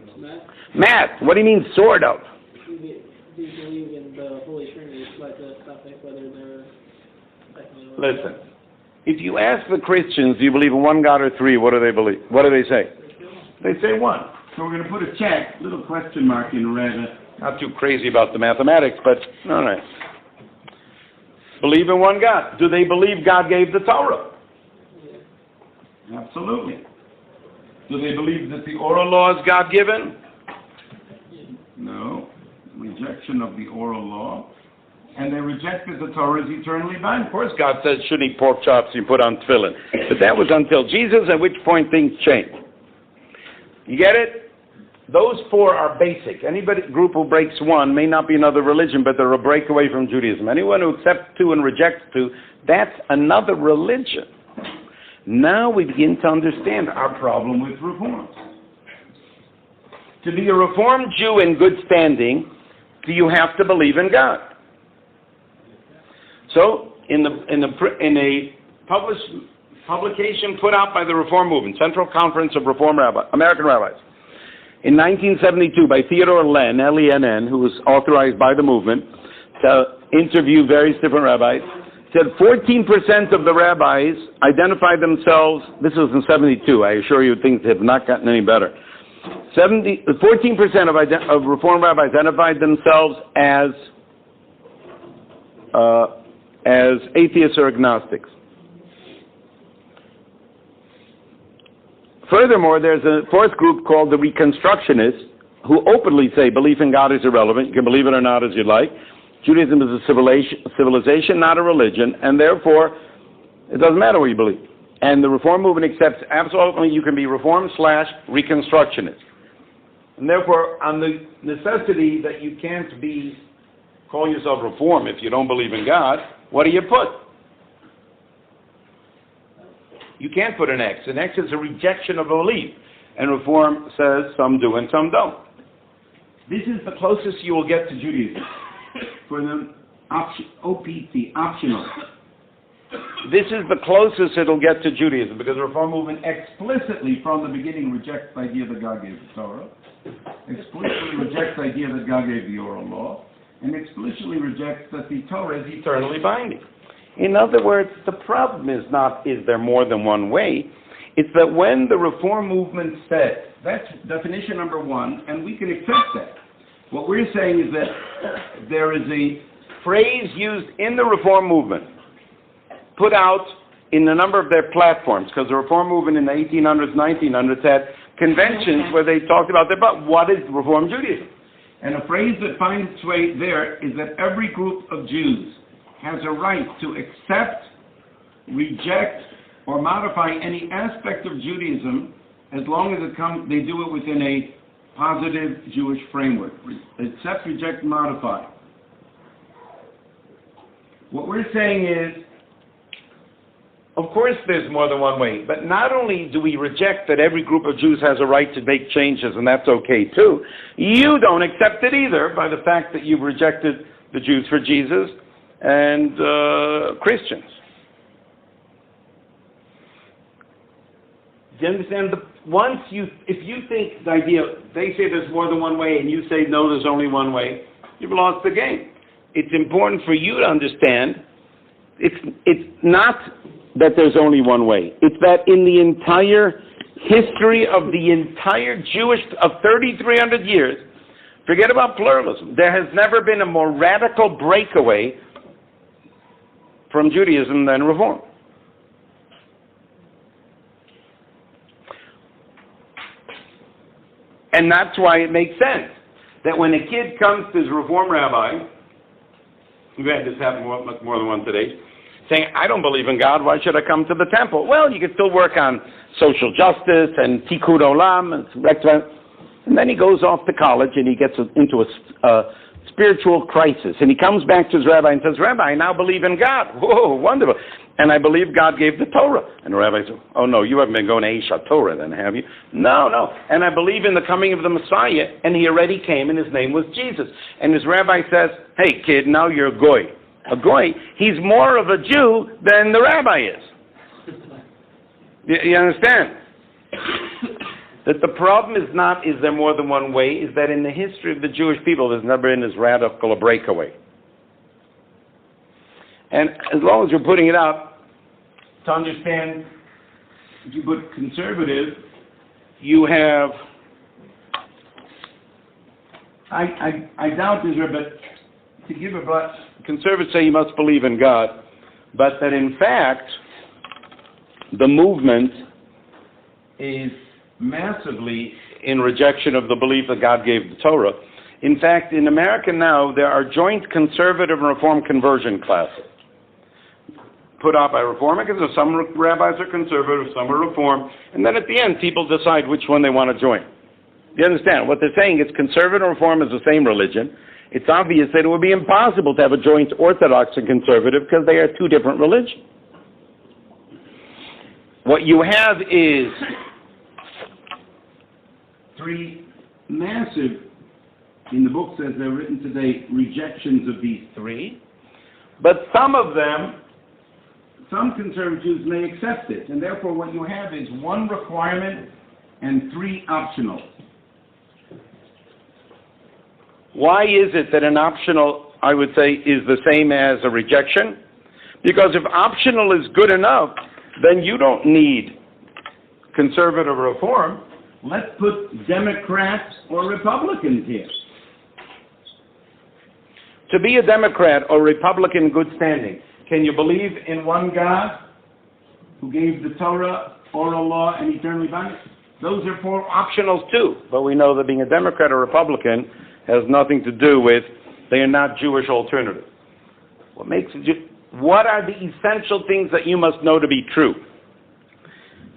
Matt. What do you mean sort of? Do you believe in the Holy Trinity, like the topic, whether they're... Listen, if you ask the Christians, do you believe in one God or three, what do they believe? What do they say? They say one. So we're going to put a check, little question mark in red. Not too crazy about the mathematics, but all right. Believe in one God. Do they believe God gave the Torah? Absolutely. Do they believe that the oral law is God-given? No. Rejection of the oral law. And they rejected the Torah as eternally binding. Of course, God says, shouldn't eat pork chops, you put on tefillin. But that was until Jesus, at which point things changed. You get it? Those four are basic. Anybody group who breaks one may not be another religion, but they're a breakaway from Judaism. Anyone who accepts two and rejects two, that's another religion. Now we begin to understand our problem with reforms. To be a Reformed Jew in good standing, do you have to believe in God? So, in a publication put out by the Reform Movement, Central Conference of Reform American Rabbis, in 1972 by Theodore Lenn, L-E-N-N, who was authorized by the movement to interview various different rabbis, said 14% of the rabbis identified themselves, this was in 72, I assure you things have not gotten any better. 14% of Reform rabbis identified themselves as atheists or agnostics. Furthermore, there's a fourth group called the Reconstructionists who openly say belief in God is irrelevant. You can believe it or not as you like. Judaism is a civilization, not a religion, and therefore it doesn't matter what you believe. And the Reform movement accepts absolutely you can be Reform/Reconstructionist. And therefore, on the necessity that you can't call yourself Reform if you don't believe in God, what do you put? You can't put an X. An X is a rejection of a belief. And Reform says some do and some don't. This is the closest you will get to Judaism. For the OPT, optional. This is the closest it'll get to Judaism, because the Reform movement explicitly, from the beginning, rejects the idea that God gave the Torah, explicitly rejects the idea that God gave the oral law, and explicitly rejects that the Torah is eternally binding. In other words, the problem is not, is there more than one way? It's that when the Reform movement says, that's definition number one, and we can accept that. What we're saying is that there is a phrase used in the Reform movement, put out in a number of their platforms, because the Reform movement in the 1800s, 1900s had conventions where they talked about what is Reform Judaism. And a phrase that finds its way there is that every group of Jews has a right to accept, reject, or modify any aspect of Judaism as long as they do it within a positive Jewish framework. Accept, reject, modify. What we're saying is, of course there's more than one way, but not only do we reject that every group of Jews has a right to make changes, and that's okay too, you don't accept it either by the fact that you've rejected the Jews for Jesus and Christians. Do you understand? If you think the idea, they say there's more than one way, and you say no, there's only one way, you've lost the game. it's important for you to understand it's not that there's only one way. It's that in the entire history of the entire Jewish, of 3,300 years, forget about pluralism, there has never been a more radical breakaway from Judaism than Reform. And that's why it makes sense that when a kid comes to his Reform rabbi, we've had this happen much more than one today, saying, I don't believe in God, why should I come to the temple? Well, you can still work on social justice and tikkun olam, and then he goes off to college and he gets into a spiritual crisis. And he comes back to his rabbi and says, Rabbi, I now believe in God. Whoa, wonderful. And I believe God gave the Torah. And the rabbi says, oh no, you haven't been going to Aish Torah then, have you? No. And I believe in the coming of the Messiah, and he already came and his name was Jesus. And his rabbi says, hey kid, now you're a goy. A goy, he's more of a Jew than the rabbi is. You understand? That the problem is not, is there more than one way, is that in the history of the Jewish people, there's never been as radical a breakaway. And as long as you're putting it out, to understand, if you put conservative, you have, I doubt this, but to give a but, conservatives say you must believe in God, but that in fact, the movement is massively in rejection of the belief that God gave the Torah. In fact, in America now, there are joint conservative and Reform conversion classes put out by Reform, because some rabbis are conservative, some are Reform, and then at the end, people decide which one they want to join. You understand? What they're saying is conservative and Reform is the same religion. It's obvious that it would be impossible to have a joint Orthodox and conservative because they are two different religions. What you have is three massive, in the book says they're written today, rejections of these three, but some of them, some conservative Jews may accept it, and therefore what you have is one requirement and three optional. Why is it that an optional, I would say, is the same as a rejection? Because if optional is good enough, then you don't need conservative Reform. Let's put Democrats or Republicans here. To be a Democrat or Republican in good standing, can you believe in one God who gave the Torah, oral law, and eternally binding? Those are four optionals too. But we know that being a Democrat or Republican has nothing to do with, they are not Jewish alternatives. What are the essential things that you must know to be true?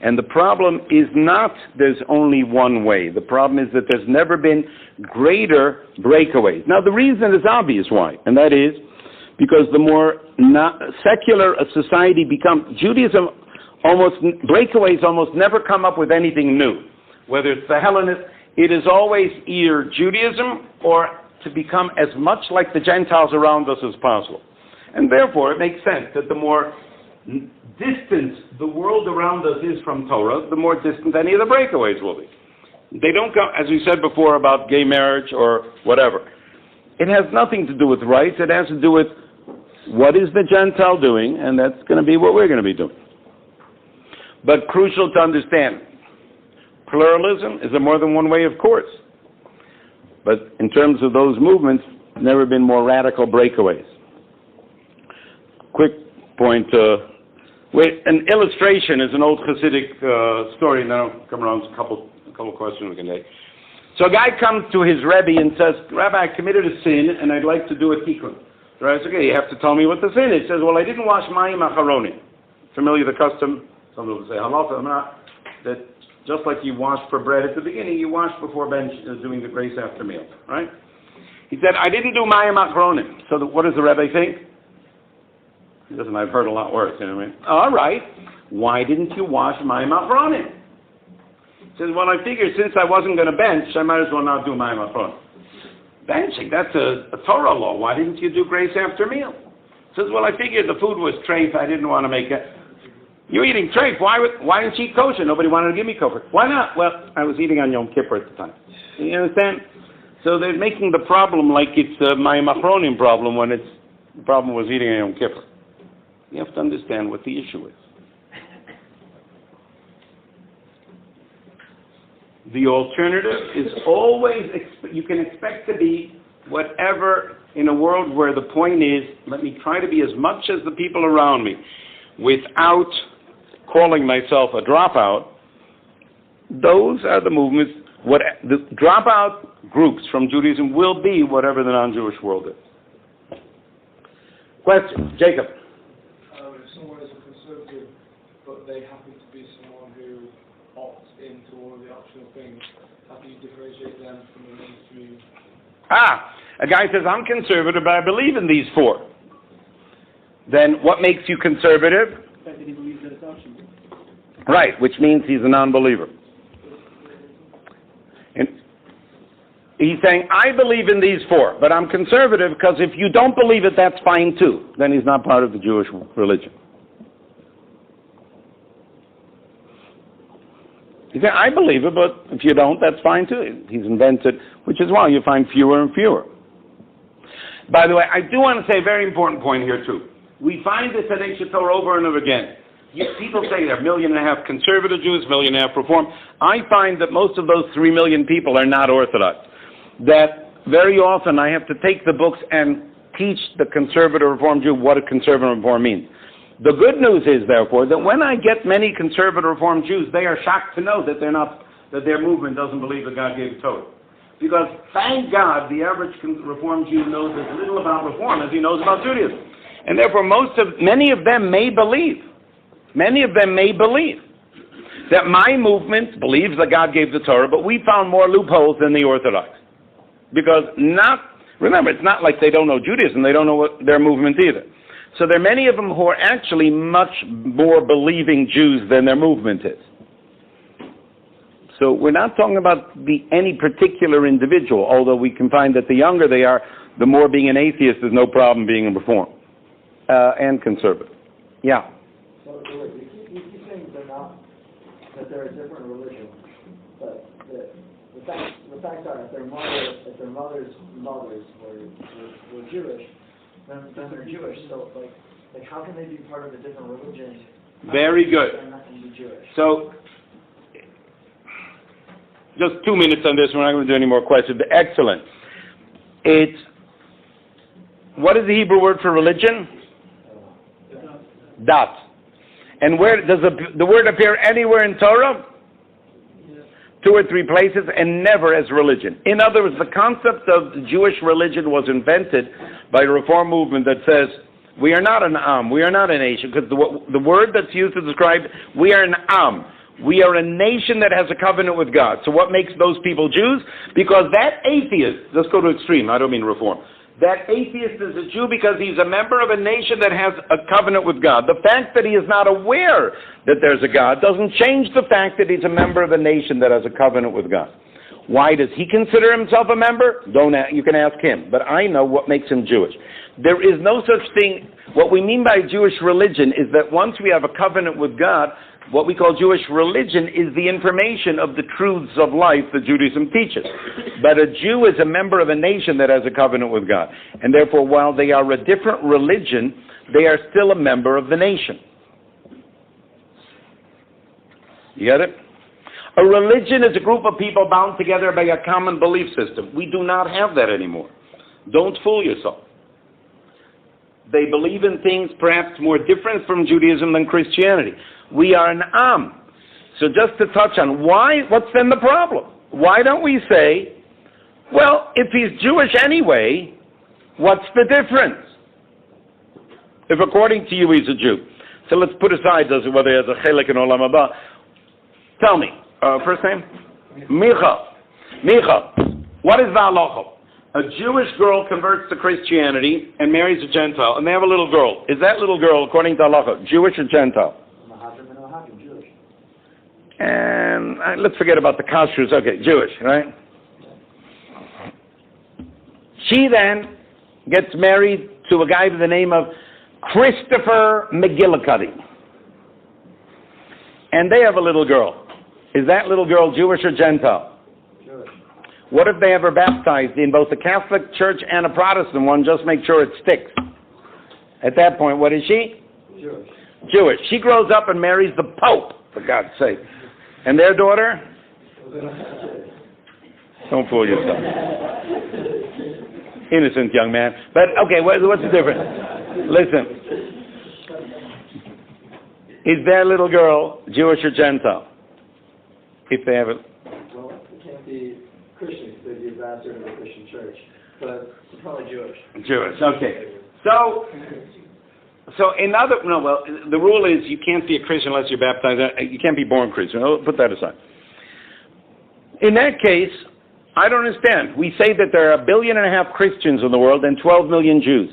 And the problem is not there's only one way. The problem is that there's never been greater breakaways. Now the reason is obvious why, and that is because the more secular a society becomes, Judaism breakaways almost never come up with anything new. Whether it's the Hellenists, it is always either Judaism or to become as much like the Gentiles around us as possible. And therefore, it makes sense that the more distant the world around us is from Torah, the more distant any of the breakaways will be. They don't come, as we said before, about gay marriage or whatever. It has nothing to do with rights. It has to do with what is the Gentile doing, and that's going to be what we're going to be doing. But crucial to understand, pluralism is a more than one way, of course. But in terms of those movements, never been more radical breakaways. Quick point, an illustration is an old Hasidic story, and then I'll come around to a couple questions we can take. So a guy comes to his Rebbe and says, Rabbi, I committed a sin, and I'd like to do a tikkun. The Rebbe says, okay, you have to tell me what the sin is. He says, well, I didn't wash mayim acharonim. Familiar with the custom? Some people say halacha, that just like you wash for bread at the beginning, you wash before doing the grace after meal, right? He said, I didn't do mayim acharonim. So what does the Rebbe think? He says, I've heard a lot worse, you know what I mean? All right, why didn't you wash mayim acharonim? He says, well, I figured since I wasn't going to bench, I might as well not do mayim acharonim. Benching, that's a Torah law. Why didn't you do grace after meal? He says, well, I figured the food was treif. I didn't want to make it. You're eating treif. Why didn't you eat kosher? Nobody wanted to give me kosher. Why not? Well, I was eating on Yom Kippur at the time. You understand? So they're making the problem like it's my Machronim problem when the problem was eating a Yom Kippur. You have to understand what the issue is. The alternative is always, you can expect to be whatever in a world where the point is, let me try to be as much as the people around me without calling myself a dropout. Those are the movements. What the dropout groups from Judaism will be whatever the non-Jewish world is. Question, Jacob. If someone is a conservative, but they happen to be someone who opts into one of the optional things, how do you differentiate them from the mainstream? A guy says, I'm conservative, but I believe in these four. Then what makes you conservative? The fact that he believes that it's optional. Right, which means he's a non-believer. And he's saying, I believe in these four, but I'm conservative because if you don't believe it, that's fine too. Then he's not part of the Jewish religion. He said, I believe it, but if you don't, that's fine too. He's invented, which is why you find fewer and fewer. By the way, I do want to say a very important point here too. We find this at Aish over and over again. People say there are 1.5 million conservative Jews, 1.5 million Reform. I find that most of those 3 million people are not Orthodox. That very often I have to take the books and teach the conservative Reform Jew what a conservative Reform means. The good news is, therefore, that when I get many conservative Reform Jews, they are shocked to know that that their movement doesn't believe that God gave the Torah. Because, thank God, the average Reform Jew knows as little about Reform as he knows about Judaism. And therefore, many of them may believe that my movement believes that God gave the Torah, but we found more loopholes than the Orthodox. Because remember, it's not like they don't know Judaism, they don't know what their movement either. So there are many of them who are actually much more believing Jews than their movement is. So we're not talking about any particular individual, although we can find that the younger they are, the more being an atheist is no problem being a Reform and conservative. Yeah. So you keep saying that they're a different religion, but the facts are if their mothers were Jewish, then they're Jewish. So like how can they be part of a different religion? Very good. They're not going to be Jewish. So just 2 minutes on this. We're not going to do any more questions. Excellent. What is the Hebrew word for religion? Dat. And where does the word appear anywhere in Torah? 2 or 3 places, and never as religion. In other words, the concept of the Jewish religion was invented by the Reform movement that says, we are not an Am, we are not a nation, because the word that's used to describe, we are an Am. We are a nation that has a covenant with God. So what makes those people Jews? Because that atheist, let's go to extreme, I don't mean Reform. That atheist is a Jew because he's a member of a nation that has a covenant with God. The fact that he is not aware that there's a God doesn't change the fact that he's a member of a nation that has a covenant with God. Why does he consider himself a member? You can ask him. But I know what makes him Jewish. There is no such thing. What we mean by Jewish religion is that once we have a covenant with God, what we call Jewish religion is the information of the truths of life that Judaism teaches. But a Jew is a member of a nation that has a covenant with God. And therefore, while they are a different religion, they are still a member of the nation. You get it? A religion is a group of people bound together by a common belief system. We do not have that anymore. Don't fool yourself. They believe in things perhaps more different from Judaism than Christianity. We are an Am. So just to touch on what's then the problem? Why don't we say, well, if he's Jewish anyway, what's the difference? If according to you he's a Jew. So let's put aside whether he has a chelik in Olam Haba. Tell me, first name? Micha. What is the halacha? A Jewish girl converts to Christianity and marries a Gentile, and they have a little girl. Is that little girl, according to halacha, Jewish or Gentile? Jewish. And let's forget about the kashrus. Okay, Jewish, right? She then gets married to a guy by the name of Christopher McGillicuddy. And they have a little girl. Is that little girl Jewish or Gentile? Jewish. What if they have her baptized in both the Catholic Church and a Protestant one? Just make sure it sticks. At that point, what is she? Jewish. Jewish. She grows up and marries the Pope, for God's sake. And their daughter? Don't fool yourself. Innocent young man. But, okay, what's the difference? Listen. Is their little girl Jewish or Gentile? If they have it. Well, it can't be Christian because you've asked her in the Christian church, but it's probably Jewish. Jewish, okay. So the rule is you can't be a Christian unless you're baptized. You can't be born Christian. I'll put that aside. In that case, I don't understand. We say that there are 1.5 billion Christians in the world and 12 million Jews.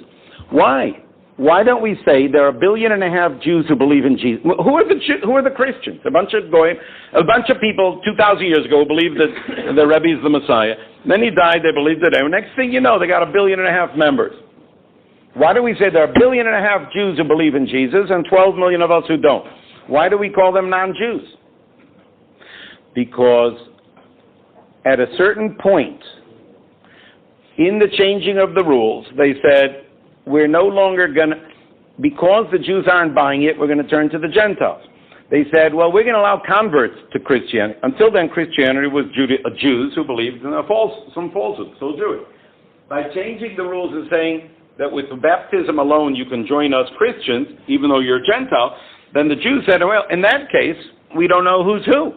Why? Why don't we say there are 1.5 billion Jews who believe in Jesus? Who are the Christians? A bunch of people 2,000 years ago believed that the Rebbe is the Messiah. Then he died. They believed it. And next thing you know, they got 1.5 billion members. Why do we say there are 1.5 billion Jews who believe in Jesus and 12 million of us who don't? Why do we call them non-Jews? Because at a certain point in the changing of the rules, they said, we're no longer going to, because the Jews aren't buying it, we're going to turn to the Gentiles. They said, well, we're going to allow converts to Christianity. Until then, Christianity was Jews who believed in some falsehood, still Jewish. By changing the rules and saying that with baptism alone you can join us Christians, even though you're Gentile, then the Jews said, well, in that case, we don't know who's who.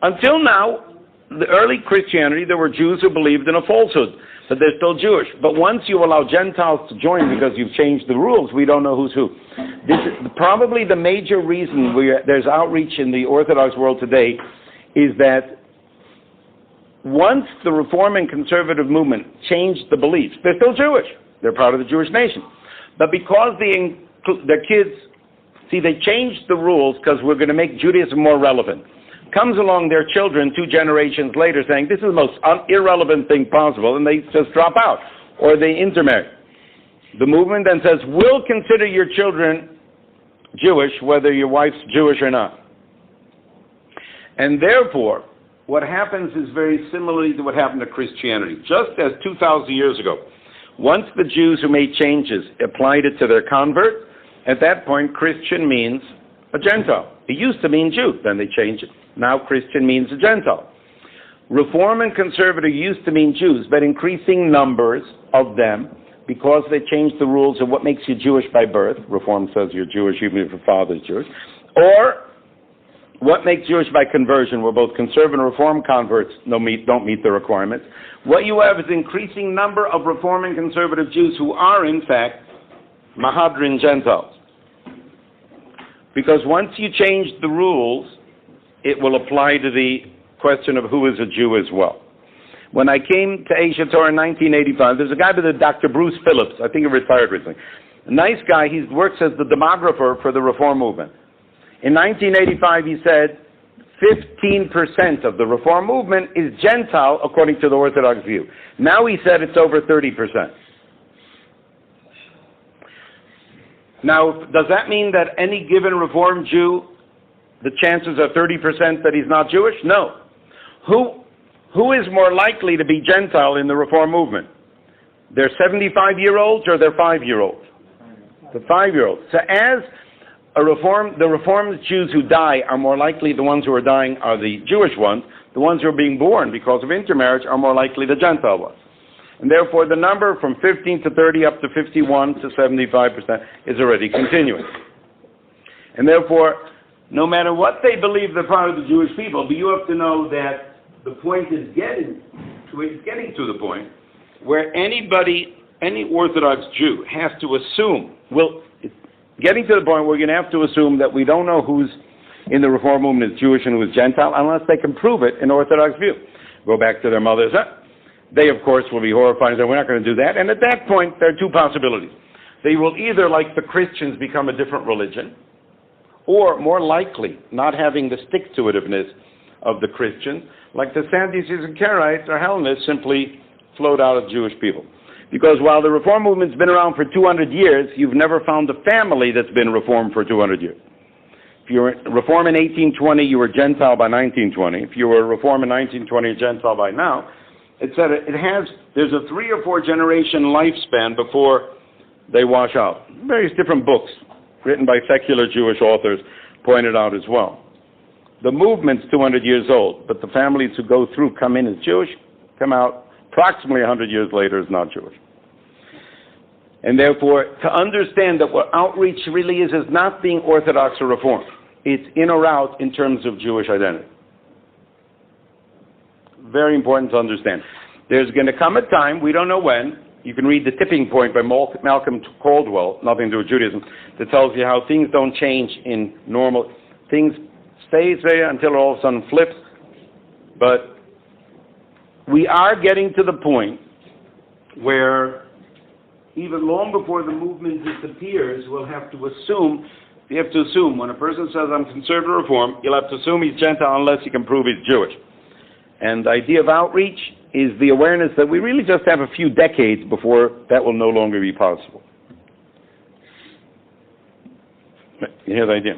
Until now, the early Christianity, there were Jews who believed in a falsehood, but they're still Jewish. But once you allow Gentiles to join because you've changed the rules, we don't know who's who. This is probably the major reason there's outreach in the Orthodox world today is that once the Reform and Conservative movement changed the beliefs, they're still Jewish. They're part of the Jewish nation. But because their kids, they changed the rules because we're going to make Judaism more relevant. Comes along their children 2 generations later saying, this is the most irrelevant thing possible, and they just drop out, or they intermarry. The movement then says, we'll consider your children Jewish, whether your wife's Jewish or not. And therefore, what happens is very similarly to what happened to Christianity. Just as 2,000 years ago, once the Jews who made changes applied it to their convert, at that point, Christian means a Gentile. It used to mean Jew, then they changed it. Now Christian means a Gentile. Reform and Conservative used to mean Jews, but increasing numbers of them, because they changed the rules of what makes you Jewish by birth. Reform says you're Jewish even if your father's Jewish. Or what makes Jewish by conversion, where both Conservative and Reform converts don't meet the requirements. What you have is increasing number of Reform and Conservative Jews who are, in fact, Mahadrin Gentiles. Because once you change the rules, it will apply to the question of who is a Jew as well. When I came to Asia Torah in 1985, there's a guy by the Dr. Bruce Phillips. I think he retired recently. A nice guy. He works as the demographer for the Reform movement. In 1985, he said 15% of the Reform movement is Gentile according to the Orthodox view. Now he said it's over 30%. Now, does that mean that any given Reform Jew, the chances are 30% that he's not Jewish? No. Who is more likely to be Gentile in the Reform movement? They're 75-year-olds or they're 5-year-olds? The 5-year-olds. So as the Reformed Jews who die are more likely, the ones who are dying are the Jewish ones. The ones who are being born because of intermarriage are more likely the Gentile ones. And therefore the number from 15 to 30 up to 51 to 75% is already continuing. And therefore, no matter what they believe they're part of the Jewish people, but you have to know that the point is getting to the point where any Orthodox Jew has to assume, getting to the point where we're going to have to assume that we don't know who's in the Reform movement is Jewish and who is Gentile unless they can prove it in Orthodox view. Go back to their mothers. They, of course, will be horrified and say, we're not going to do that. And at that point, there are 2 possibilities. They will either, like the Christians, become a different religion, or, more likely, not having the stick-to-itiveness of the Christians, like the Sadducees and Karaites or Hellenists simply flowed out of Jewish people. Because while the Reform movement's been around for 200 years, you've never found a family that's been Reformed for 200 years. If you were Reform in 1820, you were Gentile by 1920. If you were Reform in 1920, Gentile by now. It said there's a 3 or 4 generation lifespan before they wash out. Various different books written by secular Jewish authors pointed out as well. The movement's 200 years old, but the families who go through come in as Jewish, come out approximately 100 years later as not Jewish. And therefore, to understand that what outreach really is not being Orthodox or Reform. It's in or out in terms of Jewish identity. Very important to understand. There's going to come a time, we don't know when, you can read The Tipping Point by Malcolm Caldwell, nothing to do with Judaism, that tells you how things don't change in normal, things stay there until it all of a sudden flips. But we are getting to the point where even long before the movement disappears, you have to assume when a person says, I'm conservative Reform, you'll have to assume he's Gentile unless you can prove he's Jewish. And the idea of outreach is the awareness that we really just have a few decades before that will no longer be possible. You hear the idea?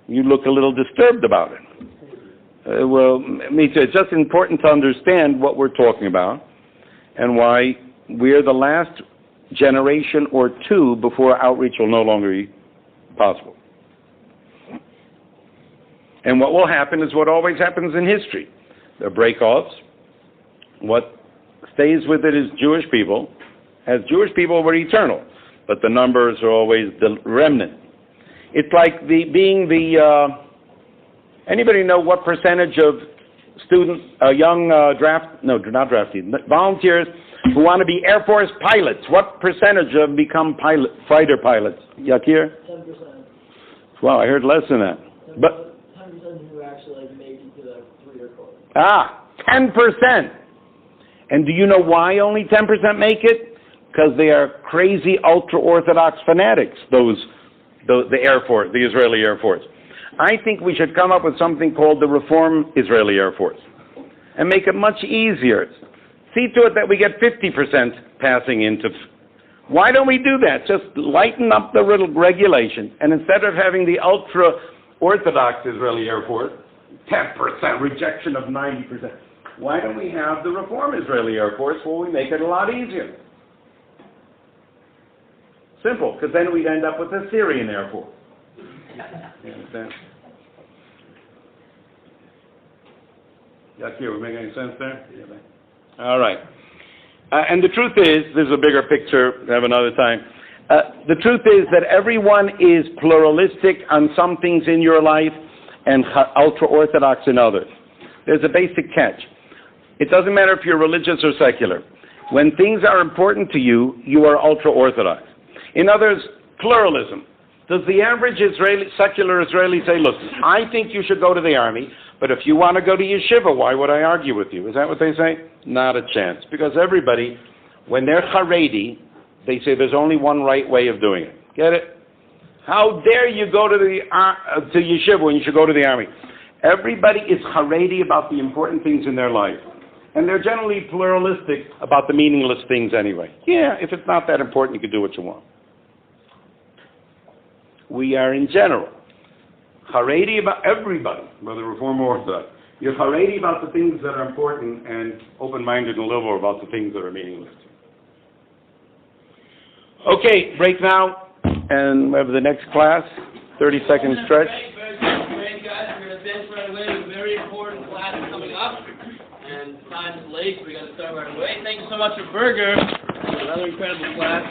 You look a little disturbed about it. Well, me too. It's just important to understand what we're talking about and why we're the last generation or two before outreach will no longer be possible. And what will happen is what always happens in history. There are break-offs. What stays with it is Jewish people. As Jewish people, we're eternal, but the numbers are always the remnant. It's like anybody know what percentage of students, volunteers who want to be Air Force pilots, what percentage of become fighter pilots? Yakir? 10%. Wow, I heard less than that. 10%, But 10% who actually make it to the 3 or 4. 10%. And do you know why only 10% make it? Because they are crazy ultra-Orthodox fanatics, the Air Force, the Israeli Air Force. I think we should come up with something called the Reform Israeli Air Force and make it much easier. See to it that we get 50% passing into. Why don't we do that? Just lighten up the little regulation, and instead of having the ultra-Orthodox Israeli Air Force, 10% rejection of 90%, why don't we have the Reform Israeli Air Force where we make it a lot easier? Simple, because then we'd end up with a Syrian Air Force. You understand? Yakir, we make any sense there? All right. And the truth is, this is a bigger picture, we'll have another time. The truth is that everyone is pluralistic on some things in your life and ultra-Orthodox in others. There's a basic catch. It doesn't matter if you're religious or secular. When things are important to you, you are ultra-Orthodox. In others, pluralism. Does the average secular Israeli say, look, I think you should go to the army, but if you want to go to yeshiva, why would I argue with you? Is that what they say? Not a chance. Because everybody, when they're Haredi, they say there's only one right way of doing it. Get it? How dare you go to yeshiva when you should go to the army? Everybody is Haredi about the important things in their life. And they're generally pluralistic about the meaningless things anyway. Yeah, if it's not that important, you can do what you want. We are in general Haredi about everybody, whether Reform or Orthodox. You're Haredi about the things that are important and open-minded and liberal about the things that are meaningless. Okay, break now, and we have the next class, 30-second stretch. Great, guys. We're going to finish right away with a very important class coming up. And time is late, so we got to start right away. Thank you so much for Berger. Another incredible class.